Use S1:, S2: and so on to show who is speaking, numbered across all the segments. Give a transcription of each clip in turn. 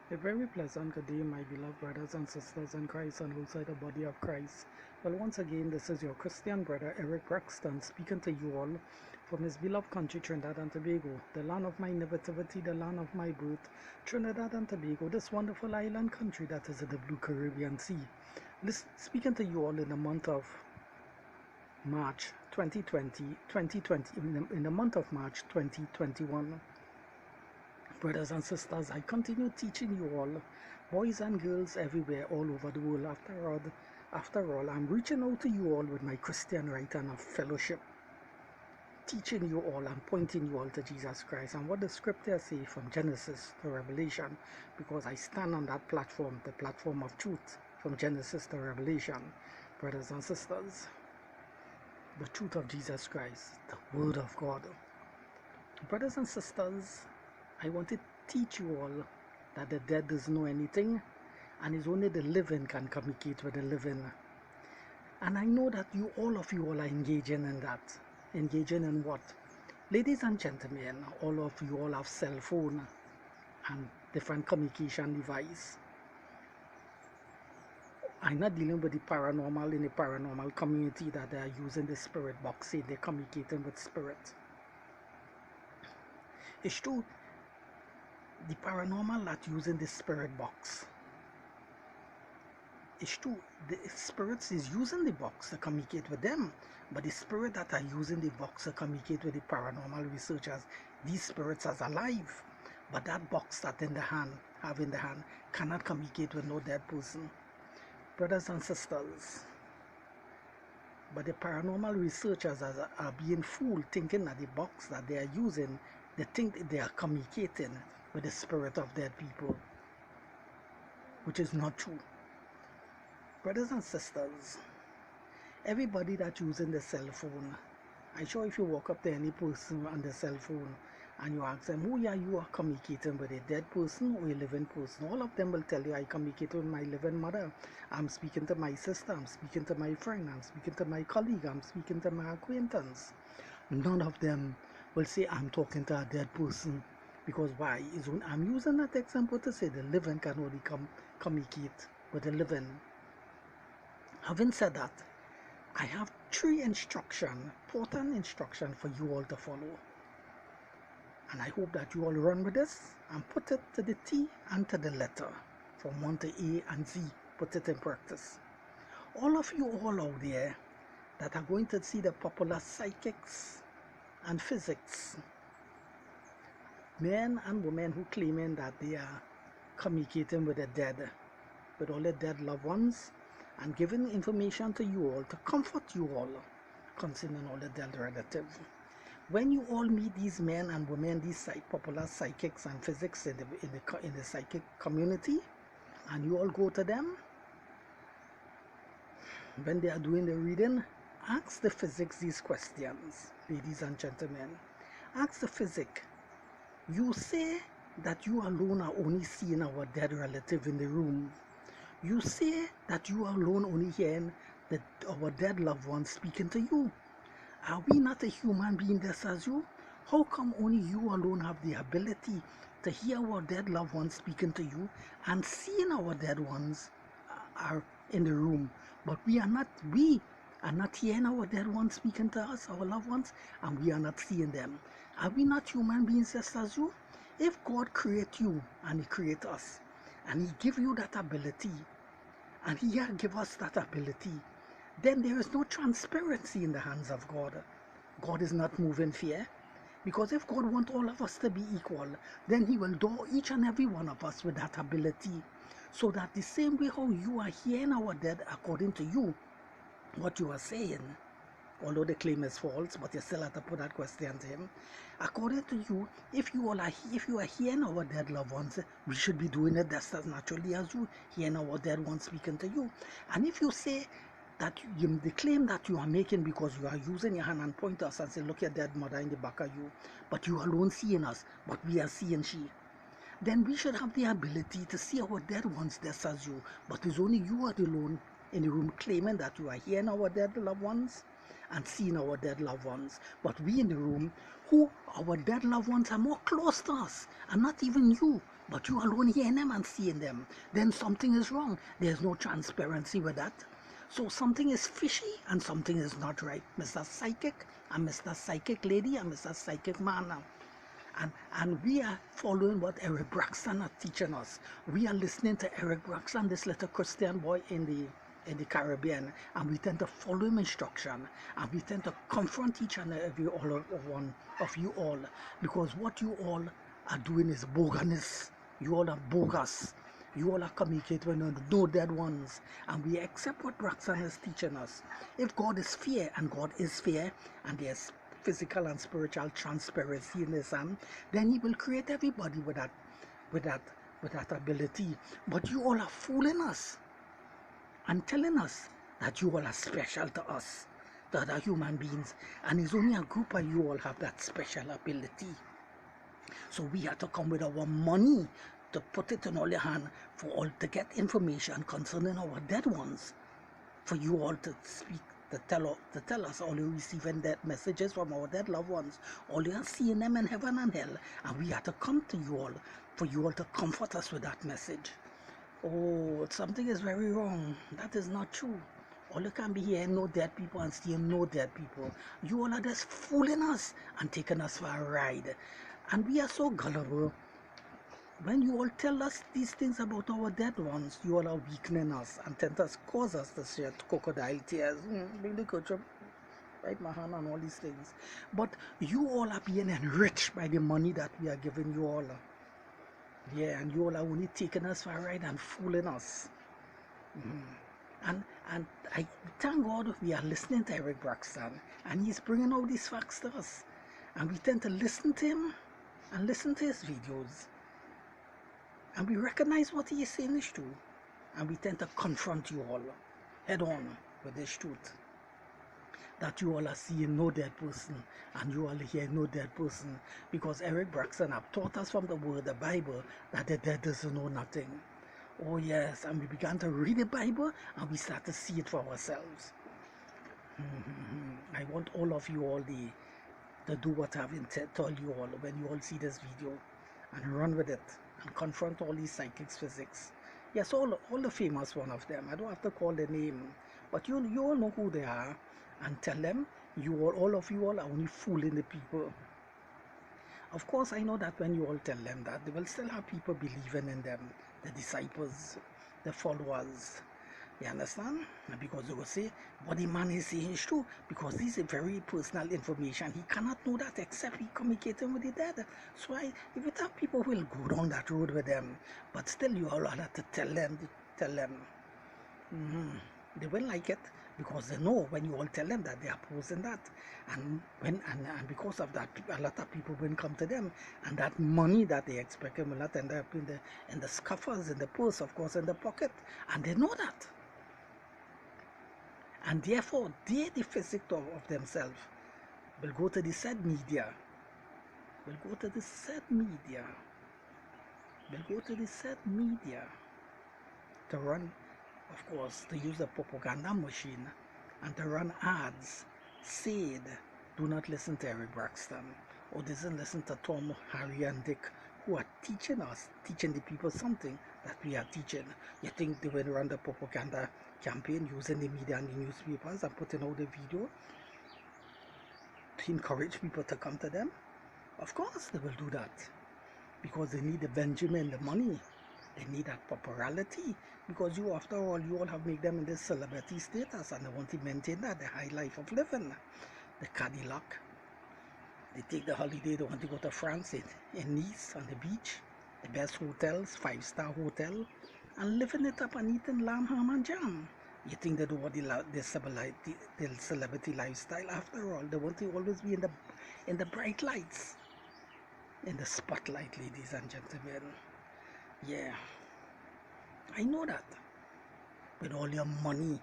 S1: A very pleasant good day, my beloved brothers and sisters in Christ and outside the body of Christ. Well, once again, this is your Christian brother Eric Braxton speaking to you all from his beloved country, Trinidad and Tobago, the land of my nativity, the land of my birth, Trinidad and Tobago, this wonderful island country that is in the blue Caribbean Sea. Speaking to you all in the month of March 2020, in the month of March 2021. Brothers and sisters, I continue teaching you all, boys and girls everywhere, all over the world. After all, I'm reaching out to you all with my Christian right hand of fellowship, teaching you all and pointing you all to Jesus Christ and what the scriptures say from Genesis to Revelation, because I stand on that platform, the platform of truth, from Genesis to Revelation. Brothers and sisters, the truth of Jesus Christ, the Word of God. Brothers and sisters, I want to teach you all that the dead doesn't know anything, and it's only the living can communicate with the living. And I know that all of you all are engaging in that. Engaging in what? Ladies and gentlemen, all of you all have cell phone and different communication device. I'm not dealing with the paranormal in the paranormal community that they are using the spirit box, say they're communicating with spirit. It's true, the paranormal that using the spirit box. It's true, the spirits is using the box to communicate with them, but the spirit that are using the box to communicate with the paranormal researchers, these spirits are alive, but that box that in the hand, cannot communicate with no dead person. Brothers and sisters, but the paranormal researchers are being fooled, thinking that the box that they are using, they think they are communicating with the spirit of dead people, which is not true. Brothers and sisters, everybody that's using the cell phone, I'm sure if you walk up to any person on the cell phone and you ask them, who you are communicating with, a dead person or a living person, all of them will tell you, I communicate with my living mother, I'm speaking to my sister, I'm speaking to my friend, I'm speaking to my colleague, I'm speaking to my acquaintance. None of them will say I'm talking to a dead person. Because why? I'm using that example to say the living can only communicate with the living. Having said that, I have three important instruction for you all to follow. And I hope that you all run with this and put it to the T and to the letter, from 1 to A and Z, put it in practice. All of you all out there that are going to see the popular psychics and physics, men and women who claiming that they are communicating with the dead, with all the dead loved ones, and giving information to you all to comfort you all concerning all the dead relatives. When you all meet these men and women, these popular psychics and physics in the psychic community, and you all go to them, when they are doing the reading, ask the physics these questions, ladies and gentlemen. Ask the physic, you say that you alone are only seeing our dead relative in the room. You say that you are alone only hearing our dead loved ones speaking to you. Are we not a human being just as you? How come only you alone have the ability to hear our dead loved ones speaking to you and seeing our dead ones are in the room, but we are not hearing our dead ones speaking to us, our loved ones, and we are not seeing them? Are we not human beings just as you? If God create you and He create us, and He give you that ability, and He give us that ability, then there is no transparency in the hands of God. God is not moving fear, because if God wants all of us to be equal, then He will do each and every one of us with that ability, so that the same way how you are hearing our dead according to you, what you are saying, although the claim is false, but you still have to put that question to Him. According to you, if you are hearing our dead loved ones, we should be doing it just as naturally as you hearing our dead ones speaking to you. And if you say that the claim that you are making because you are using your hand and point us and say, look at dead mother in the back of you, but you alone seeing us, but we are seeing she, then we should have the ability to see our dead ones just as you, but it's only you are alone in the room claiming that you are hearing our dead loved ones and seeing our dead loved ones. But we in the room, who our dead loved ones are more close to us, and not even you. but you alone hearing them and seeing them, then something is wrong. There's no transparency with that. So something is fishy and something is not right. Mr. Psychic and Mr. Psychic Lady and Mr. Psychic Man. And we are following what Eric Braxton are teaching us. We are listening to Eric Braxton, this little Christian boy in the Caribbean, and we tend to follow him instruction, and we tend to confront each and every one of you all, because what you all are doing is bogus. You all are bogus. You all are communicating with no dead ones, and we accept what Braxton is teaching us. If God is fair, and God is fair, and there's physical and spiritual transparency in his hand, then he will create everybody with that ability. But you all are fooling us and telling us that you all are special to us, the other human beings, and it's only a group of you all have that special ability. So we have to come with our money to put it in all your hand for all to get information concerning our dead ones, for you all to speak, to tell us all you receiving dead messages from our dead loved ones, all you are seeing them in heaven and hell, and we have to come to you all for you all to comfort us with that message. Oh, something is very wrong. That is not true. All you can be hearing no dead people and seeing no dead people. You all are just fooling us and taking us for a ride. And we are so gullible. When you all tell us these things about our dead ones, you all are weakening us and tend to cause us to shed crocodile tears. Bring the culture, right, my hand and all these things. But you all are being enriched by the money that we are giving you all. Yeah, and you all are only taking us for a ride and fooling us. And I thank God we are listening to Eric Braxton, and he's bringing all these facts to us. And we tend to listen to him and listen to his videos. And we recognize what he is saying is true. And we tend to confront you all head on with this truth. That you all are seeing no dead person and you all hear no dead person. Because Eric Braxton have taught us from the word, the Bible, that the dead doesn't know nothing. Oh yes, and we began to read the Bible and we start to see it for ourselves. I want all of you all to do what I've told you all when you all see this video, and run with it and confront all these psychics, physics. Yes, all the famous one of them. I don't have to call the name, but you all know who they are, and tell them all of you all are only fooling the people. Of course, I know that when you all tell them that, they will still have people believing in them, the disciples, the followers. You understand? Because they will say, what the man is saying is true, because this is very personal information. He cannot know that except he communicating with the dead. So if you have people who will go down that road with them, but still you all have to tell them. They will like it, because they know when you all tell them that they are opposing that, and because of that, a lot of people will come to them, and that money that they expect will not end up in the scoffers, in the purse, of course, in the pocket, and they know that. And therefore, they, the physics of themselves, will go to the said media, to run, of course, to use the propaganda machine and to run ads, said, do not listen to Eric Braxton, or doesn't listen to Tom, Harry, and Dick, who are teaching the people something that we are teaching. You think they will run the propaganda campaign using the media and the newspapers and putting out the video to encourage people to come to them? Of course they will do that, because they need the Benjamin, the money. They need that popularity, because you, after all, you all have made them in this celebrity status, and they want to maintain that, the high life of living, the Cadillac. They take the holiday, they want to go to France, in Nice, on the beach, the best hotels, 5-star hotel, and living it up and eating lamb, ham, and jam. You think they do what the celebrity lifestyle? After all, they want to always be in the bright lights, in the spotlight, ladies and gentlemen. Yeah, I know that. With all your money,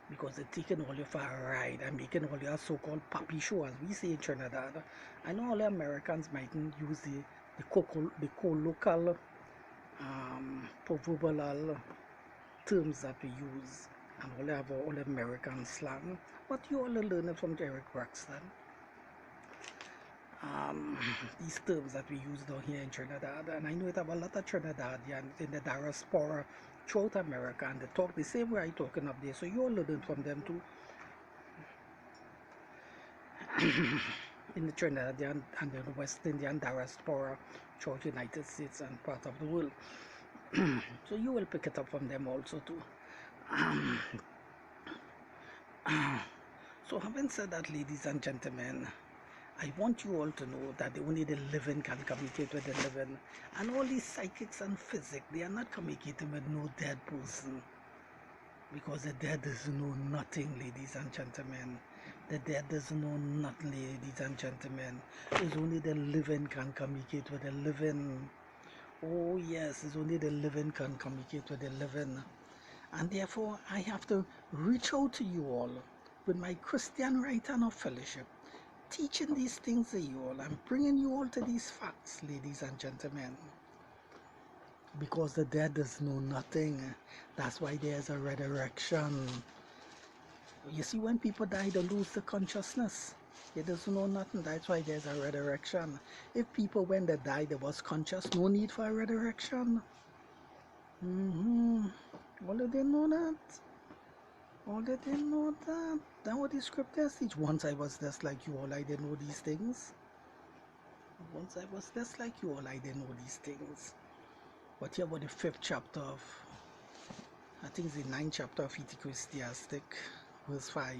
S1: because they're taking all your for a ride and making all your so-called puppy show, as we say in Trinidad. I know all the Americans mightn't use the colloquial, proverbial terms that we use, and all have all American slang, but you all are learning from Eric Braxton. um, these terms that we use down here in Trinidad, and I know it have a lot of Trinidadians in the diaspora throughout America, and they talk the same way I talking up there, so you're learning from them too. In the Trinidadian and the West Indian diaspora throughout the United States and part of the world. So you will pick it up from them also too. Um, so having said that, ladies and gentlemen, I want you all to know that only the living can communicate with the living, and all these psychics and physics, they are not communicating with no dead person, because the dead doesn't know nothing, ladies and gentlemen. The dead doesn't know nothing, ladies and gentlemen. It's only the living can communicate with the living. Oh yes, it's only the living can communicate with the living. And therefore, I have to reach out to you all with my Christian right hand of fellowship, teaching these things to you all. I'm bringing you all to these facts, ladies and gentlemen. Because the dead does know nothing. That's why there's a resurrection. You see, when people die, they lose the consciousness. They doesn't know nothing. That's why there's a resurrection. If people, when they died, they was conscious, no need for a resurrection. All they didn't know that. All they didn't know that. That's what the scriptures teach. Once I was just like you all, I didn't know these things. Once I was just like you all, I didn't know these things. But here about the 5th chapter of, I think it's the 9th chapter of Ecclesiastic, verse 5.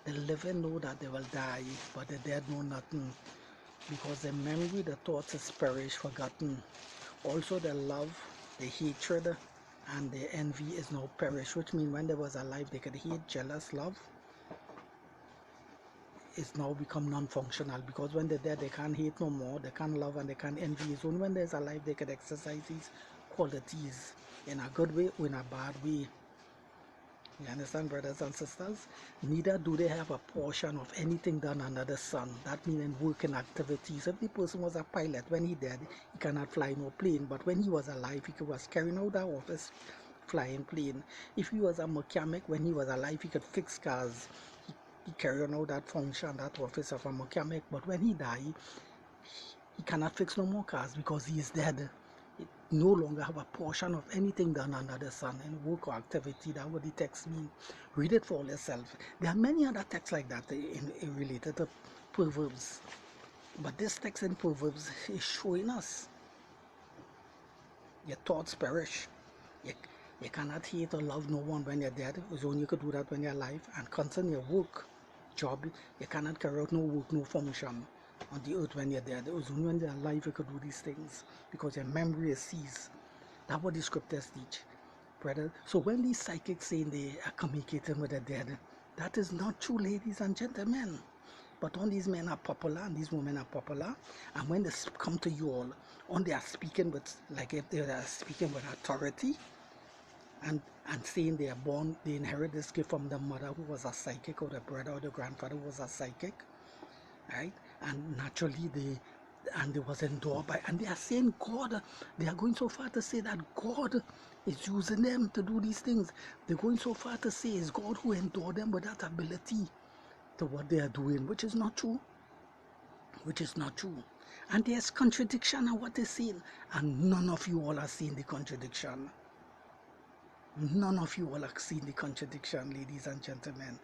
S1: The living know that they will die, but the dead know nothing, because the memory, the thoughts is perished, forgotten. Also the love, the hatred, and the envy is now perished, which means when they was alive, they could hate, jealous, love. It's now become non-functional, because when they're dead, they can't hate no more, they can't love, and they can't envy. It's only when they're alive they can exercise these qualities in a good way or in a bad way. You understand, brothers and sisters? Neither do they have a portion of anything done under the sun. That means in working activities. If the person was a pilot, when he dead, he cannot fly no plane. But when he was alive, he was carrying out that office, flying plane. If he was a mechanic, when he was alive, he could fix cars. He carried out that function, that office of a mechanic. But when he died, he cannot fix no more cars because he is dead. It no longer have a portion of anything done under the sun in work or activity. That's what the text means. Read it for yourself. There are many other texts like that in related to Proverbs. But this text in Proverbs is showing us your thoughts perish. You cannot hate or love no one when you're dead. It's only you could do that when you're alive. And concern your work, job, you cannot carry out no work, no function on the earth when you're dead. It was only when you're alive you could do these things, because your memory is seized. That's what the scriptures teach, brother. So when these psychics say they are communicating with the dead, that is not true, ladies and gentlemen. But when these men are popular and these women are popular, and when they come to you all, when they are speaking with, like if they are speaking with authority, and saying they are born, they inherit this gift from the mother who was a psychic, or the brother or the grandfather who was a psychic, right? And naturally they was endured by, and they are saying God, they are going so far to say that God is using them to do these things. They're going so far to say it's God who endured them with that ability to what they are doing, which is not true. Which is not true. And there's contradiction in what they're saying, and none of you all are seeing the contradiction. None of you all have seen the contradiction, ladies and gentlemen.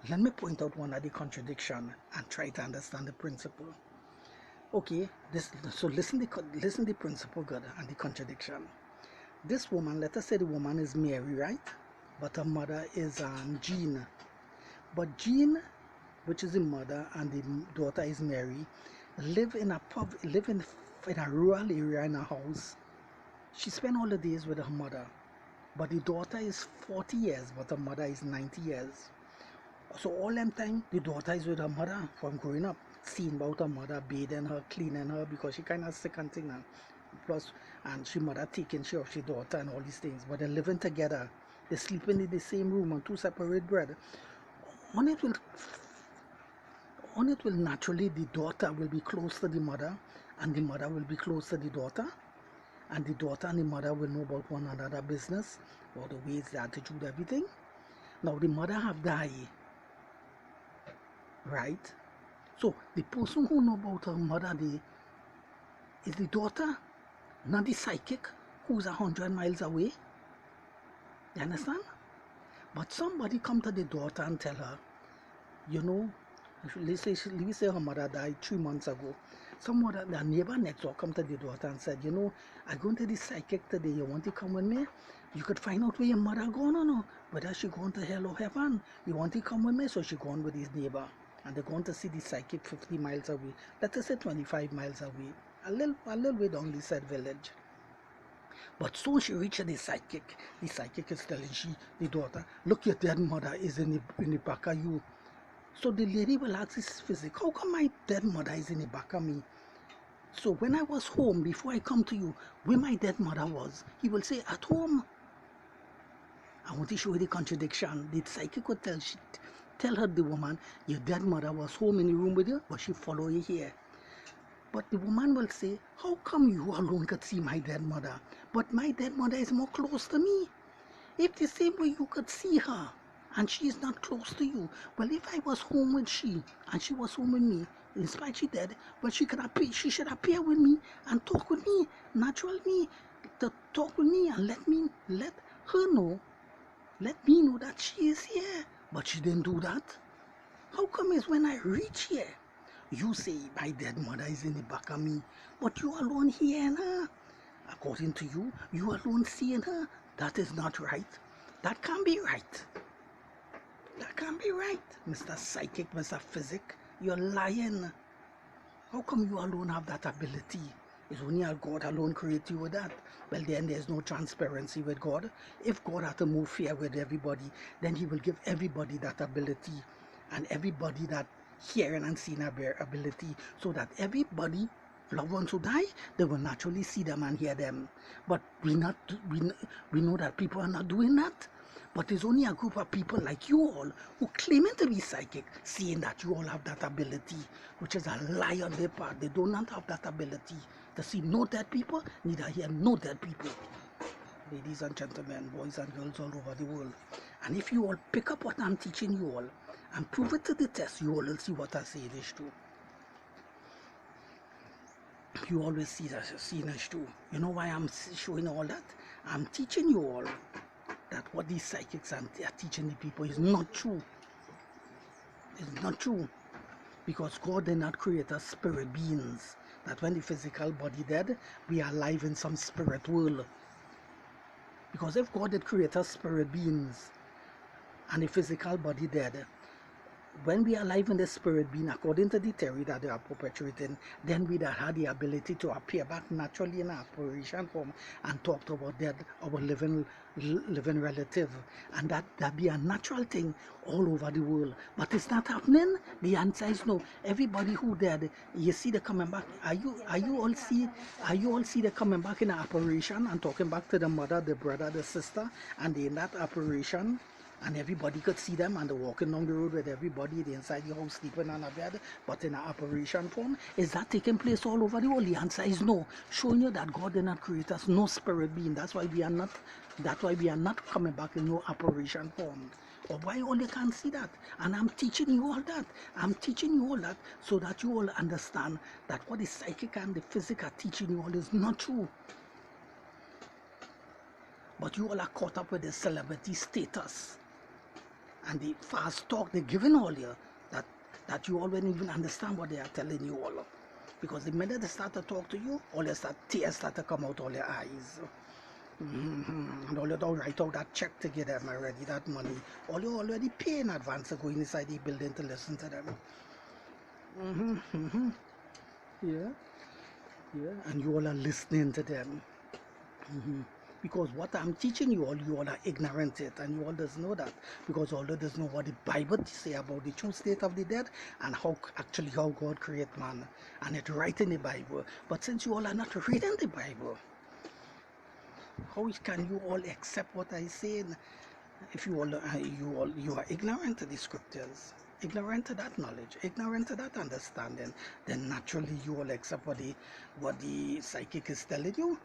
S1: Let me point out one of the contradiction and try to understand the principle. Okay, so listen the principle good and the contradiction. This woman, let us say the woman is Mary, right? But her mother is Jean. But Jean, which is the mother, and the daughter is Mary, live in a rural area in a house. She spent all the days with her mother. But the daughter is 40 years, but the mother is 90 years. So all them time, the daughter is with her mother from growing up, seeing about her mother, bathing her, cleaning her, because she kind of sick and thing now. Plus, and she mother taking care of she daughter and all these things. But they're living together. They're sleeping in the same room on 2 separate beds. On it will naturally, the daughter will be close to the mother, and the mother will be close to the daughter. And the daughter and the mother will know about one another business, or the ways, the attitude, everything. Now the mother have died, right? So the person who know about her mother is the daughter, not the psychic who's 100 miles away. You understand? But somebody come to the daughter and tell her, you know, let's say her mother died 3 months ago. The neighbor next door come to the daughter and said, you know, I'm going to the psychic today. You want to come with me? You could find out where your mother gone or no. Whether she gone to hell or heaven. You want to come with me? So she gone with his neighbor. And they're going to see the psychic 50 miles away. Let us say 25 miles away. A little way down the said village. But soon she reached the psychic. The psychic is telling the daughter, look, your dead mother is in the back of you. So the lady will ask this physic, how come my dead mother is in the back of me? So when I was home, before I come to you, where my dead mother was, he will say, at home. I want to show you the contradiction. The psychic would tell her, the woman, your dead mother was home in the room with you, but she followed you here. But the woman will say, how come you alone could see my dead mother? But my dead mother is more close to me. If the same way you could see her, and she is not close to you, well, if I was home with she, and she was home with me, in spite she dead, but she should appear with me, and talk with me, natural me, to talk with me, and let her know, let me know that she is here. But she didn't do that. How come is when I reach here, you say my dead mother is in the back of me, but you alone hearing her? According to you, you alone seeing her. That is not right. That can't be right. That can't be right, Mr. Psychic, Mr. Physic. You're lying. How come you alone have that ability? It's only God alone create you with that. Well, then there's no transparency with God. If God had to move fair with everybody, then he will give everybody that ability, and everybody that hearing and seeing ability, so that everybody, loved ones who die, they will naturally see them and hear them. But we know that people are not doing that. But there's only a group of people like you all who claiming to be psychic, saying that you all have that ability, which is a lie on their part. They do not have that ability to see no dead people, neither hear no dead people. Ladies and gentlemen, boys and girls all over the world. And if you all pick up what I'm teaching you all and prove it to the test, you all will see what I say is true. You always see that is true. You know why I'm showing all that? I'm teaching you all that what these psychics are teaching the people is not true. It's not true. Because God did not create us spirit beings. That when the physical body dead, we are alive in some spirit world. Because if God did create us spirit beings and the physical body dead, when we are alive in the spirit being, according to the theory that they are perpetuating, then we that had the ability to appear back naturally in apparition form and talk to our living relative, and that be a natural thing all over the world. But it's not happening. The answer is no. Everybody who dead, you see they coming back. Are you all see they coming back in an apparition and talking back to the mother, the brother, the sister, and they in that apparition? And everybody could see them, and they're walking down the road with everybody. They're inside the house sleeping on a bed, but in an apparition form. Is that taking place all over the world? The answer is no. Showing you that God did not create us no spirit being. That's why we are not coming back in no apparition form. Or why all you can't see that? And I'm teaching you all that. I'm teaching you all that so that you all understand that what the psychic and the physical are teaching you all is not true. But you all are caught up with the celebrity status and the fast talk they're giving all you, that you all won't even understand what they are telling you all. Because the minute they start to talk to you, all your tears start to come out all your eyes. And all you don't write out that check to get them already, that money. All you already pay in advance to go inside the building to listen to them. Yeah. And you all are listening to them. Because what I'm teaching you all are ignorant it, and you all doesn't know that. Because all doesn't know what the Bible say about the true state of the dead and how God create man, and it's right in the Bible. But since you all are not reading the Bible, how can you all accept what I say if you are ignorant to the scriptures, ignorant to that knowledge, ignorant to that understanding? Then naturally you all accept what the psychic is telling you.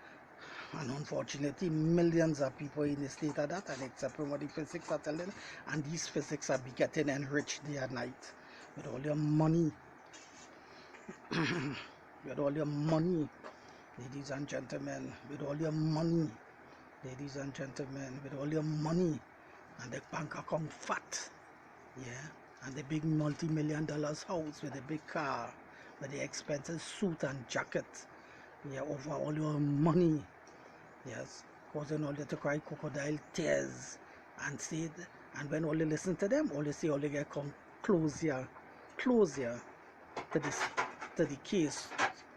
S1: And unfortunately, millions of people in the state of that and accepting what the physics are telling, and these physics are getting enriched day and night with all your money with all your money, ladies and gentlemen, with all your money, ladies and gentlemen, with all your money, and the bank account fat, yeah, and the big multi-million-dollar house with a big car, with the expensive suit and jacket, yeah, over all your money, yes, causing all you to cry crocodile tears, and say, and when all you listen to them, all you see, all you get come closure to this, to the case,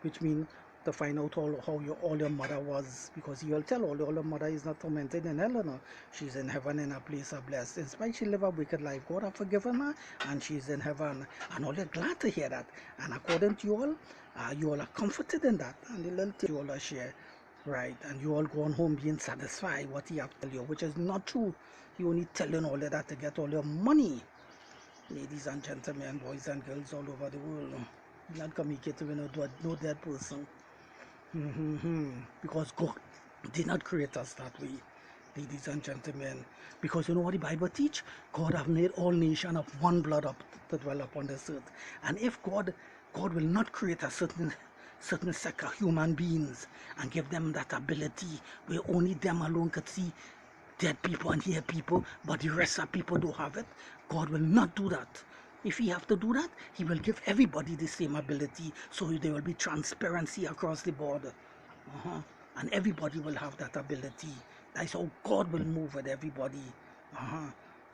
S1: which means to find out how all your mother was, because you'll tell all your mother is not tormented in hell, no. She's in heaven in a place of blessed. In spite she live a wicked life, God have forgiven her, and she's in heaven. And all you're glad to hear that. And according to you all are comforted in that. And the little thing you all are share, right? And you all go on home being satisfied what he have to tell you, which is not true. He only telling all of that to get all your money. Ladies and gentlemen, boys and girls all over the world, not communicate with no dead person. Because God did not create us that way, ladies and gentlemen. Because you know what the Bible teach? God have made all nations of one blood up to dwell upon this earth. And if God will not create a certain set of human beings and give them that ability where only them alone could see dead people and hear people, but the rest of people don't have it, God will not do that. If he have to do that, he will give everybody the same ability, so there will be transparency across the board. And everybody will have that ability. That's how God will move with everybody.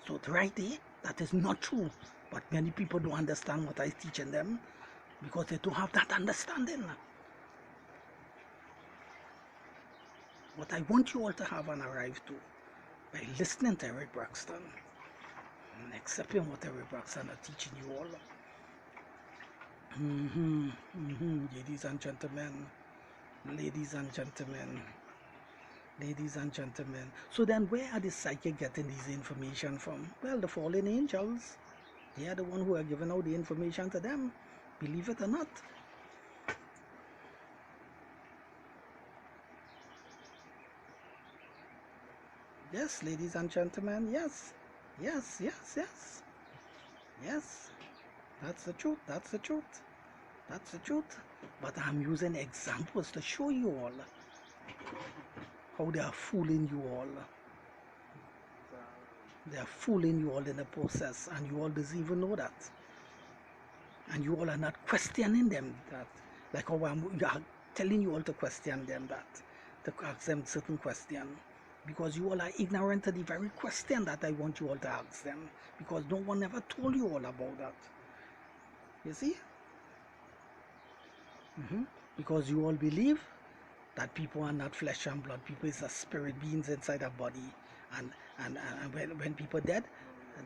S1: So right there, that is not true. But many people don't understand what I'm teaching them because they don't have that understanding. What I want you all to have and arrive to by listening to Eric Braxton and accepting what Eric Braxton are teaching you all. Ladies and gentlemen, ladies and gentlemen, ladies and gentlemen. So then where are the psychic getting this information from? Well, the fallen angels. They are the one who are giving out the information to them, believe it or not. Yes, ladies and gentlemen, yes. Yes, yes, yes. Yes. That's the truth, that's the truth. That's the truth. But I'm using examples to show you all how they are fooling you all. They are fooling you all in the process, and you all doesn't even know that. And you all are not questioning them that, like how I'm telling you all to question them that, to ask them certain questions. Because you all are ignorant to the very question that I want you all to ask them. Because no one ever told you all about that. You see? Because you all believe that people are not flesh and blood. People is a spirit beings inside a body. And when people dead,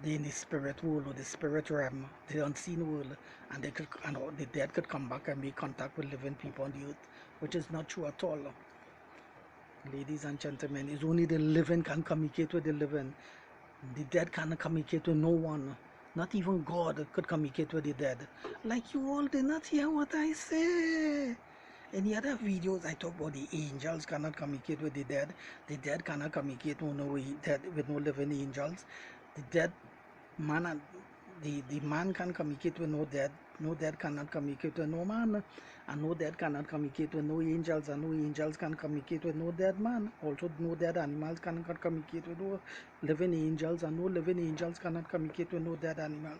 S1: they in the spirit world or the spirit realm, the unseen world, and the dead could come back and make contact with living people on the earth, which is not true at all. Ladies and gentlemen, it's only the living can communicate with the living. The dead cannot communicate with no one. Not even God could communicate with the dead. Like you all did not hear what I say. In the other videos, I talk about the angels cannot communicate with the dead cannot communicate with no living angels, the dead man and the man can communicate with no dead cannot communicate with no man, and no dead cannot communicate with no angels, and no angels can communicate with no dead man. Also, no dead animals cannot communicate with no living angels, and no living angels cannot communicate with no dead animals.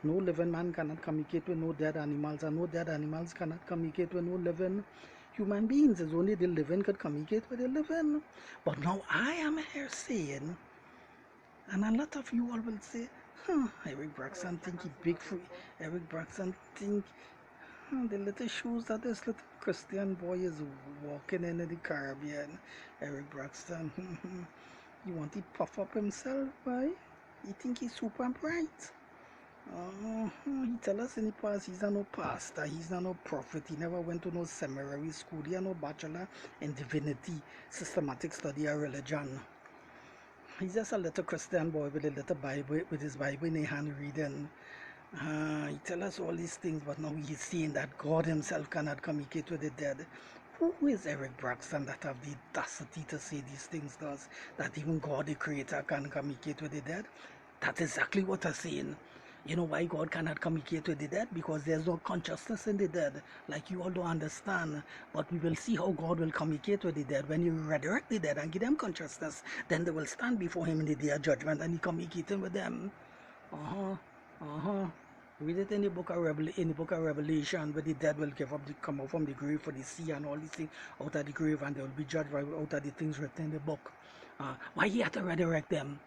S1: No living man cannot communicate with no dead animals, and no dead animals cannot communicate with no living human beings. It's only the living could communicate with the living. But now I am here saying, and a lot of you all will say, Eric Braxton think he big free. Eric Braxton think the little shoes that this little Christian boy is walking in the Caribbean. Eric Braxton, you want to puff up himself, right? He think he's super bright. He tell us in the past he's not no pastor, he's not no prophet, he never went to no seminary school, he had no bachelor in divinity, systematic study of religion. He's just a little Christian boy with a little Bible, with his Bible in his hand reading. He tell us all these things, but now he's saying that God himself cannot communicate with the dead. Who is Eric Braxton that have the audacity to say these things to us? That even God the Creator can communicate with the dead? That's exactly what I'm saying. You know why God cannot communicate with the dead? Because there's no consciousness in the dead. Like you all don't understand. But we will see how God will communicate with the dead. When you resurrect the dead and give them consciousness, then they will stand before him in the day of judgment and he communicating with them. Read it in the book of Revelation, where the dead will come up from the grave for the sea and all these things out of the grave, and they will be judged out of the things written in the book. Why he had to resurrect them?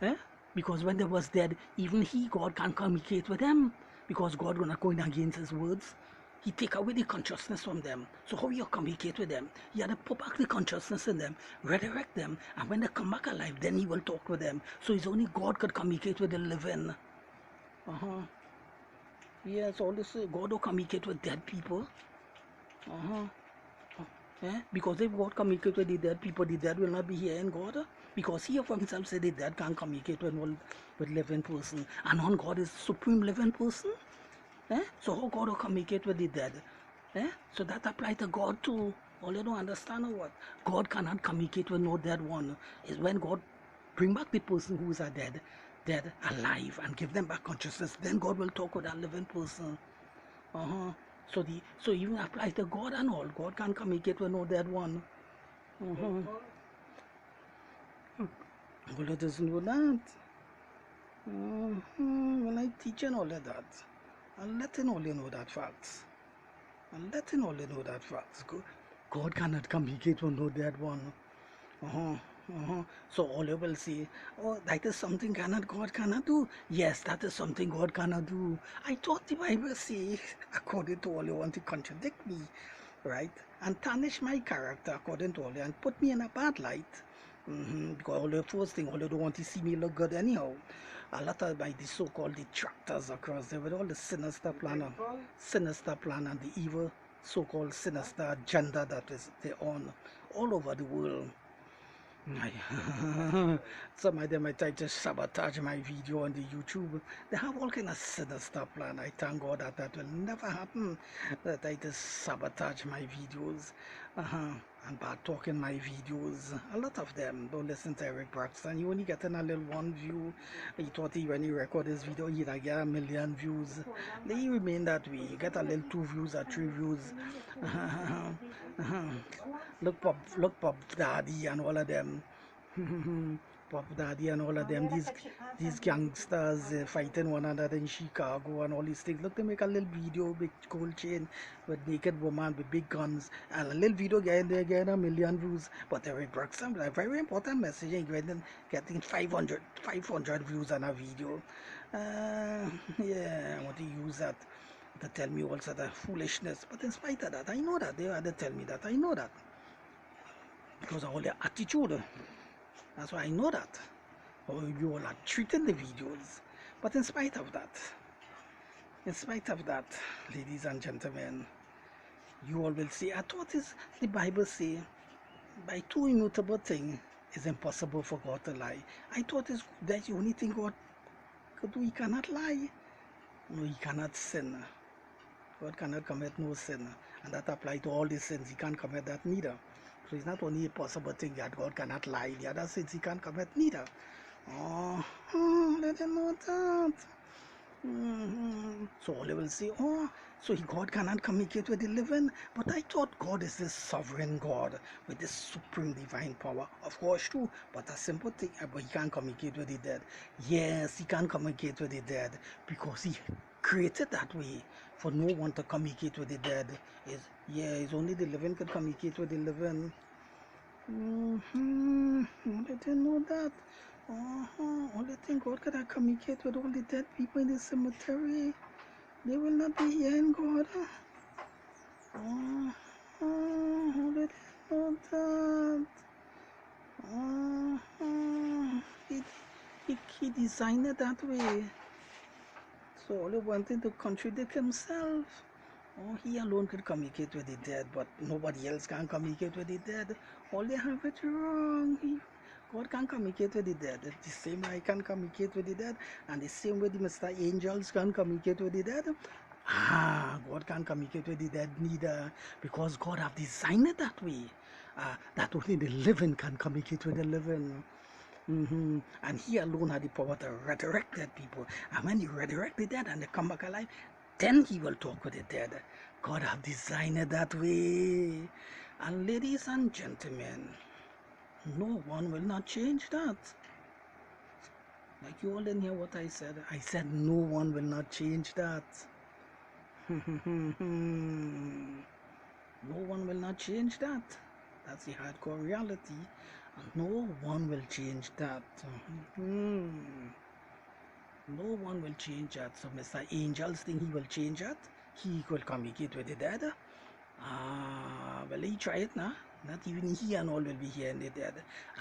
S1: Eh? Because when they was dead, even God can't communicate with them. Because God was not going against his words. He take away the consciousness from them. So how you communicate with them? You had to put back the consciousness in them, resurrect them, and when they come back alive, then he will talk with them. So it's only God could communicate with the living. Yes, all this God will communicate with dead people. Because if God communicate with the dead people, the dead will not be here in God. Because he of himself said the dead can't communicate with living person. And on God is supreme living person. So how God will communicate with the dead? So that apply to God too. All you don't understand or what? God cannot communicate with no dead one. It's when God bring back the person who is dead alive and give them back consciousness, then God will talk with that living person. So even apply to God and all. God can't communicate with no dead one. Well, it doesn't know that. When I teach and all of that, I'm letting all you know that facts. God cannot communicate with no dead one. So all you will see, oh, that is something God cannot do. Yes, that is something God cannot do. I thought the Bible say, according to all you want to contradict me, right? And tarnish my character according to all you and put me in a bad light. Because all the first thing, all you don't want to see me look good anyhow. A lot of by the so-called detractors across there with all the sinister plan and the evil so-called sinister agenda that is they on all over the world. Some of them I try to sabotage my video on the YouTube. They have all kind of sinister plan. I thank God that will never happen. That I just sabotage my videos and bad talking my videos. A lot of them don't listen to Eric Braxton. You only getting a little one view. He thought when he record this video he'd get 1 million views. They remain that way. You get a little 2 views or 3 views. Look Pop Daddy and all of them. Pop Daddy and all of them, these gangsters fighting one another in Chicago and all these things. Look, they make a little video, big gold chain with naked woman with big guns, and a little video getting 1 million views. But Eric Braxton, a very important message, getting 500 views on a video. Yeah, I want to use that to tell me all sort of foolishness. But in spite of that, I know that they had to tell me that. I know that because of all their attitude. That's why I know that. Or you all are treating the videos. But in spite of that, ladies and gentlemen, you all will see, I thought the Bible say, by 2 immutable things, it's impossible for God to lie. I thought that's the only thing God could do. He cannot lie. No, he cannot sin. God cannot commit no sin. And that applies to all the sins. He can't commit that neither. So it's not only a possible thing that God cannot lie. The other sins he can't commit neither. Let him know that. So all they will say, so God cannot communicate with the living. But I thought God is this sovereign God with this supreme divine power. Of course, true, but a simple thing, but he can't communicate with the dead. Yes, he can communicate with the dead because he created that way for no one to communicate with the dead. It's only the living could communicate with the living. I didn't know that. Only thing God could communicate with all the dead people in the cemetery. They will not be here in God. I didn't know that. He designed it that way. So only wanted to contradict himself. He alone could communicate with the dead, but nobody else can communicate with the dead. All they have it wrong. God can communicate with the dead. The same way I can communicate with the dead, and the same way the Mr. Angels can communicate with the dead. God can't communicate with the dead neither, because God have designed it that way. That only the living can communicate with the living. And he alone had the power to resurrect dead people. And when he resurrect the dead and they come back alive, then he will talk with the dead. God have designed it that way. And ladies and gentlemen, no one will not change that. Like you all didn't hear what I said. I said no one will not change that. No one will not change that. That's the hardcore reality. And no one will change that. No one will change that. So Mr. Angels think he will change that. He will communicate with the dead. Well, he try it now. Not even he and all will be here in the dead.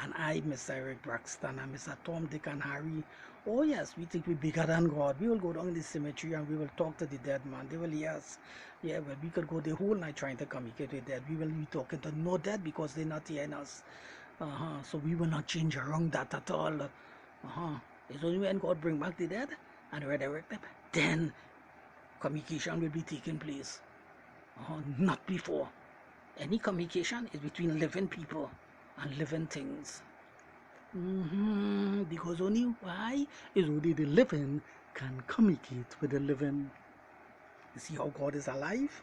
S1: And I, Mr. Eric Braxton, and Mr. Tom, Dick, and Harry. Oh yes, we think we're bigger than God. We will go down the cemetery and we will talk to the dead man. They will, yes. Yeah, well, we could go the whole night trying to communicate with dead. We will be talking to no dead because they're not hearing us. So we will not change around that at all. It's only when God bring back the dead and resurrect them, then communication will be taking place. Not before. Any communication is between living people and living things. Because only why is only the living can communicate with the living. You see how God is alive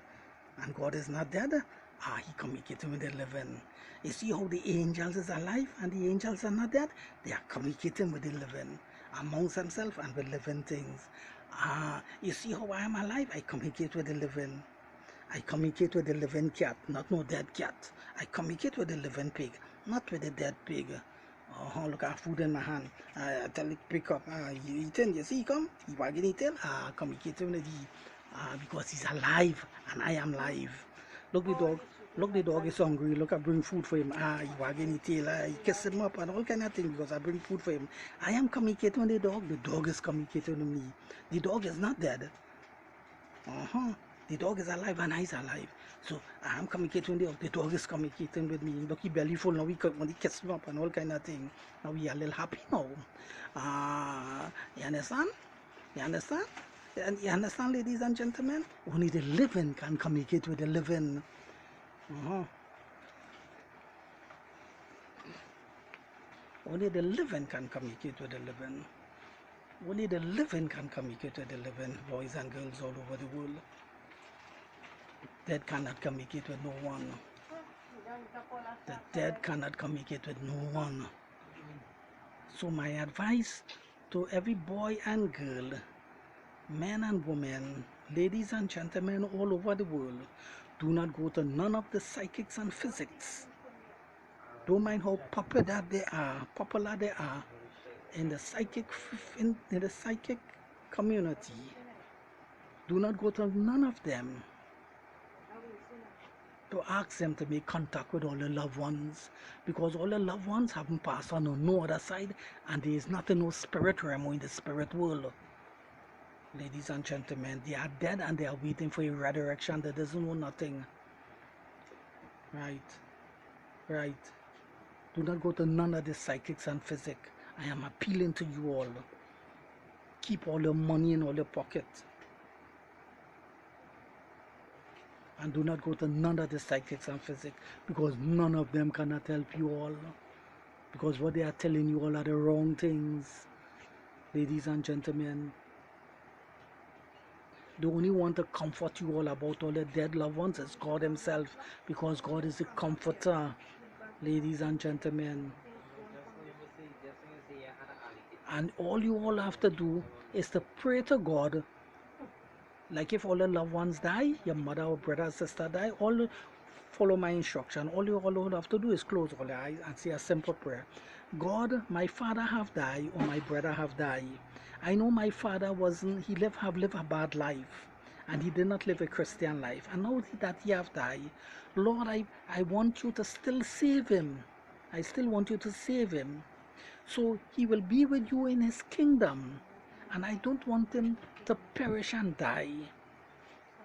S1: and God is not dead? He communicating with the living. You see how the angels is alive and the angels are not dead? They are communicating with the living amongst themselves and with living things. You see how I am alive? I communicate with the living. I communicate with the living cat, not no dead cat. I communicate with the living pig, not with the dead pig. Look at food in my hand. I tell it pick up. You eating? You see, come. He wagging his tail. Communicating with the because he's alive and I am live. Look the dog. Look, the dog is hungry. Look, I bring food for him. He wagging his tail. He kiss him up and all kind of things because I bring food for him. I am communicating with the dog. The dog is communicating with me. The dog is not dead. The dog is alive and I is alive. So I am communicating with the dog is communicating with me. Look, he belly full now. When he kiss him up and all kind of thing. Now we are a little happy now. You understand? You understand? You understand, ladies and gentlemen? Only the living can communicate with the living. Only the living can communicate with the living. Only the living can communicate with the living, boys and girls all over the world. Dead cannot communicate with no one. The dead cannot communicate with no one. So my advice to every boy and girl, men and women, ladies and gentlemen all over the world, do not go to none of the psychics and physics. Don't mind how popular they are in the psychic community. Do not go to none of them to ask them to make contact with all the loved ones, because all the loved ones haven't passed on no other side, and there is nothing, no spirit realm in the spirit world. Ladies and gentlemen, they are dead and they are waiting for a resurrection that doesn't know nothing. Right. Do not go to none of the psychics and physics. I am appealing to you all. Keep all your money in all your pocket. And do not go to none of the psychics and physics, because none of them cannot help you all. Because what they are telling you all are the wrong things. Ladies and gentlemen, the only one to comfort you all about all the dead loved ones is God himself, because God is the comforter. Ladies and gentlemen, and all you all have to do is to pray to God. Like if all the loved ones die, your mother or brother or sister die, all follow my instruction. All you all have to do is close all your eyes and say a simple prayer. God, my father have died or my brother have died. I know my father he have lived a bad life and he did not live a Christian life. And now that he have died, Lord, I want you to still save him. I still want you to save him. So he will be with you in his kingdom. And I don't want him to perish and die.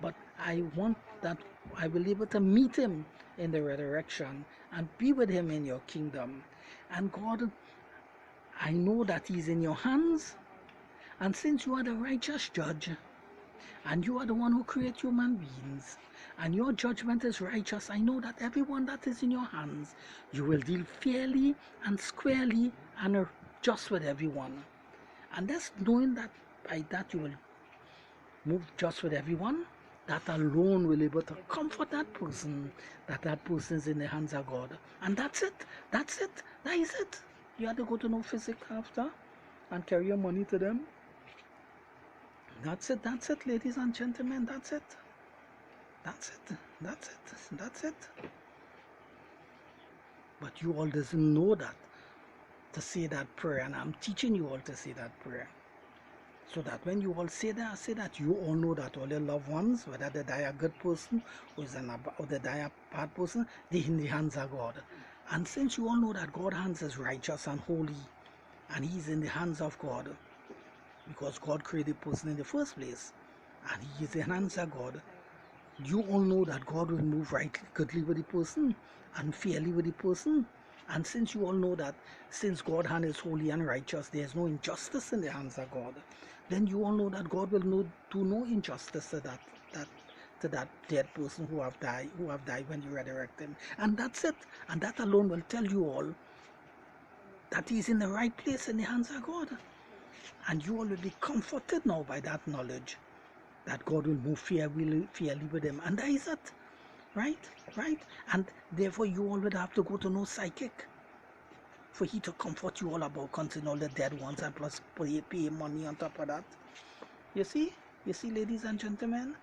S1: But I want that I will be able to meet him in the resurrection and be with him in your kingdom. And God, I know that he's in your hands. And since you are the righteous judge, and you are the one who creates human beings, and your judgment is righteous, I know that everyone that is in your hands, you will deal fairly and squarely and just with everyone. And that's knowing that by that you will move just with everyone, that alone will be able to comfort that person, that person is in the hands of God. And that's it. That's it. That is it. You have to go to no physics after and carry your money to them. That's it. That's it, ladies and gentlemen. That's it. That's it. That's it. That's it. But you all doesn't know that to say that prayer, and I'm teaching you all to say that prayer. So that when you all say that you all know that all your loved ones, whether they die a good person or they die a bad person, they're in the hands of God. And since you all know that God's hands is righteous and holy, and He's in the hands of God, because God created the person in the first place, and He is in the hands of God, you all know that God will move rightly, goodly with the person, and fairly with the person. And since you all know that since God's hand is holy and righteous, there is no injustice in the hands of God, then you all know that God will do no injustice to that dead person who have died when you resurrect him. And that's it. And that alone will tell you all that he's in the right place in the hands of God. And you all will be comforted now by that knowledge that God will move fairly with him. And that is it. Right? And therefore you all would have to go to no psychic for he to comfort you all about counting all the dead ones and plus pay money on top of that. You see, ladies and gentlemen,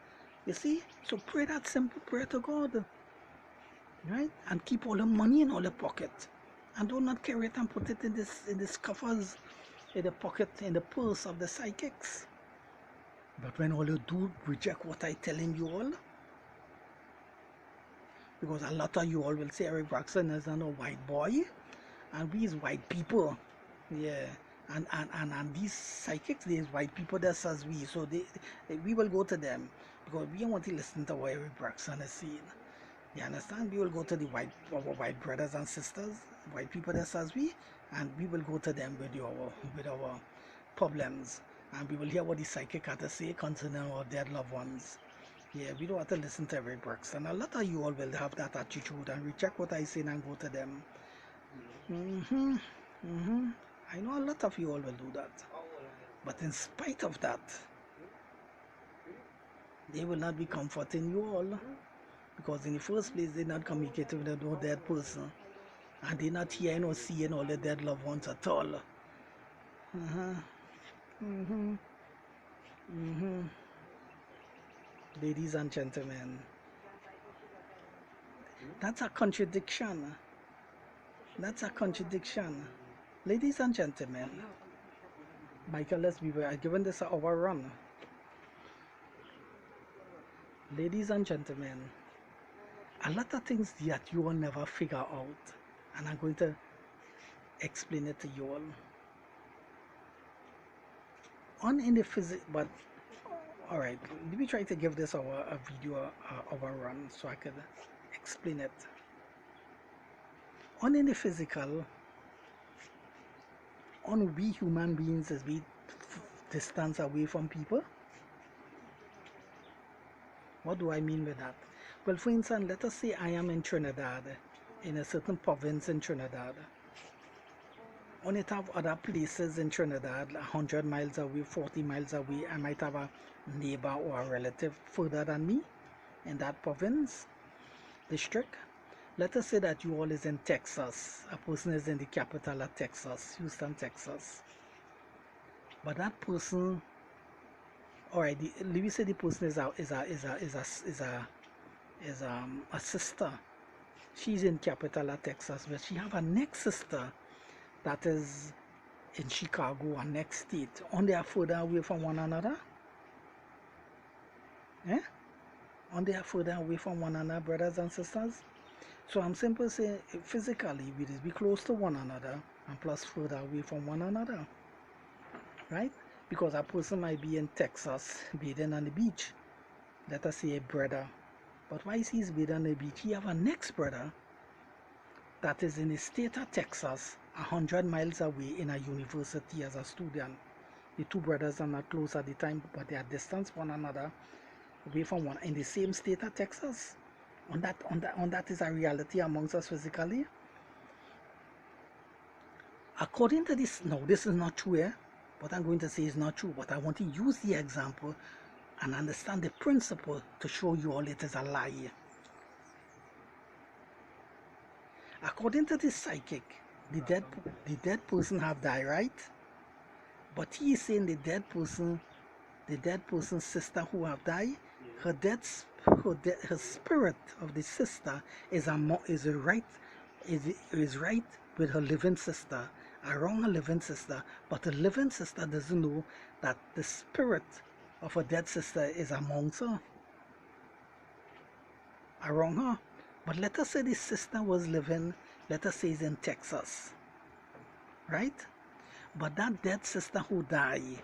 S1: you see. So pray that simple prayer to God, right? And keep all the money in all the pocket, and do not carry it and put it in this coffers, in the pocket, in the purse of the psychics. But when all you do reject what I telling you all, because a lot of you all will say Eric Braxton is a white boy, and we is white people, yeah. And these psychics, these white people that's as we, so we will go to them because we don't want to listen to what Eric Braxton is saying. You understand? We will go to our white brothers and sisters, white people that's as we, and we will go to them with our problems, and we will hear what the psychic had to say concerning our dead loved ones. Yeah, we don't have to listen to Eric Braxton. A lot of you all will have that attitude and reject what I say and go to them. I know a lot of you all will do that. But in spite of that, they will not be comforting you all. Because in the first place, they're not communicating with no dead person. And they're not hearing or seeing all the dead loved ones at all. Ladies and gentlemen, that's a contradiction. That's a contradiction. Ladies and gentlemen, Michael, let's be very, I've given this an hour run. Ladies and gentlemen, a lot of things that you will never figure out, and I'm going to explain it to you all. On in the physics, but alright, let me try to give this a video our run so I could explain it. On in the physical, on we human beings as we distance away from people. What do I mean by that? Well, for instance, let us say I am in Trinidad, in a certain province in Trinidad. On it have other places in Trinidad, 100 miles away, 40 miles away. I might have a neighbor or a relative further than me in that province, district. Let us say that you all is in Texas. A person is in the capital of Texas, Houston, Texas. But that person, alright, let me say the person is a sister. She's in capital of Texas, but she have a next sister that is in Chicago, a next state. On they are further away from one another. On they are further away from one another, brothers and sisters. So I'm simply saying physically we be close to one another and plus further away from one another. Right? Because a person might be in Texas bathing on the beach. Let us say a brother. But while he's bathing on the beach, he have a next brother that is in the state of Texas, 100 miles away in a university as a student. The two brothers are not close at the time, but they are distant one another, away from one in the same state of Texas. On that is a reality amongst us physically. According to this, no, this is not true, eh? What I'm going to say is not true, but I want to use the example and understand the principle to show you all it is a lie. According to this psychic, the dead person have died, right? But he is saying the dead person's sister who have died, her spirit of the sister is right with her living sister, around her living sister, but the living sister doesn't know that the spirit of her dead sister is amongst her, around her. But let us say the sister was living, let us say, is in Texas, right? But that dead sister who died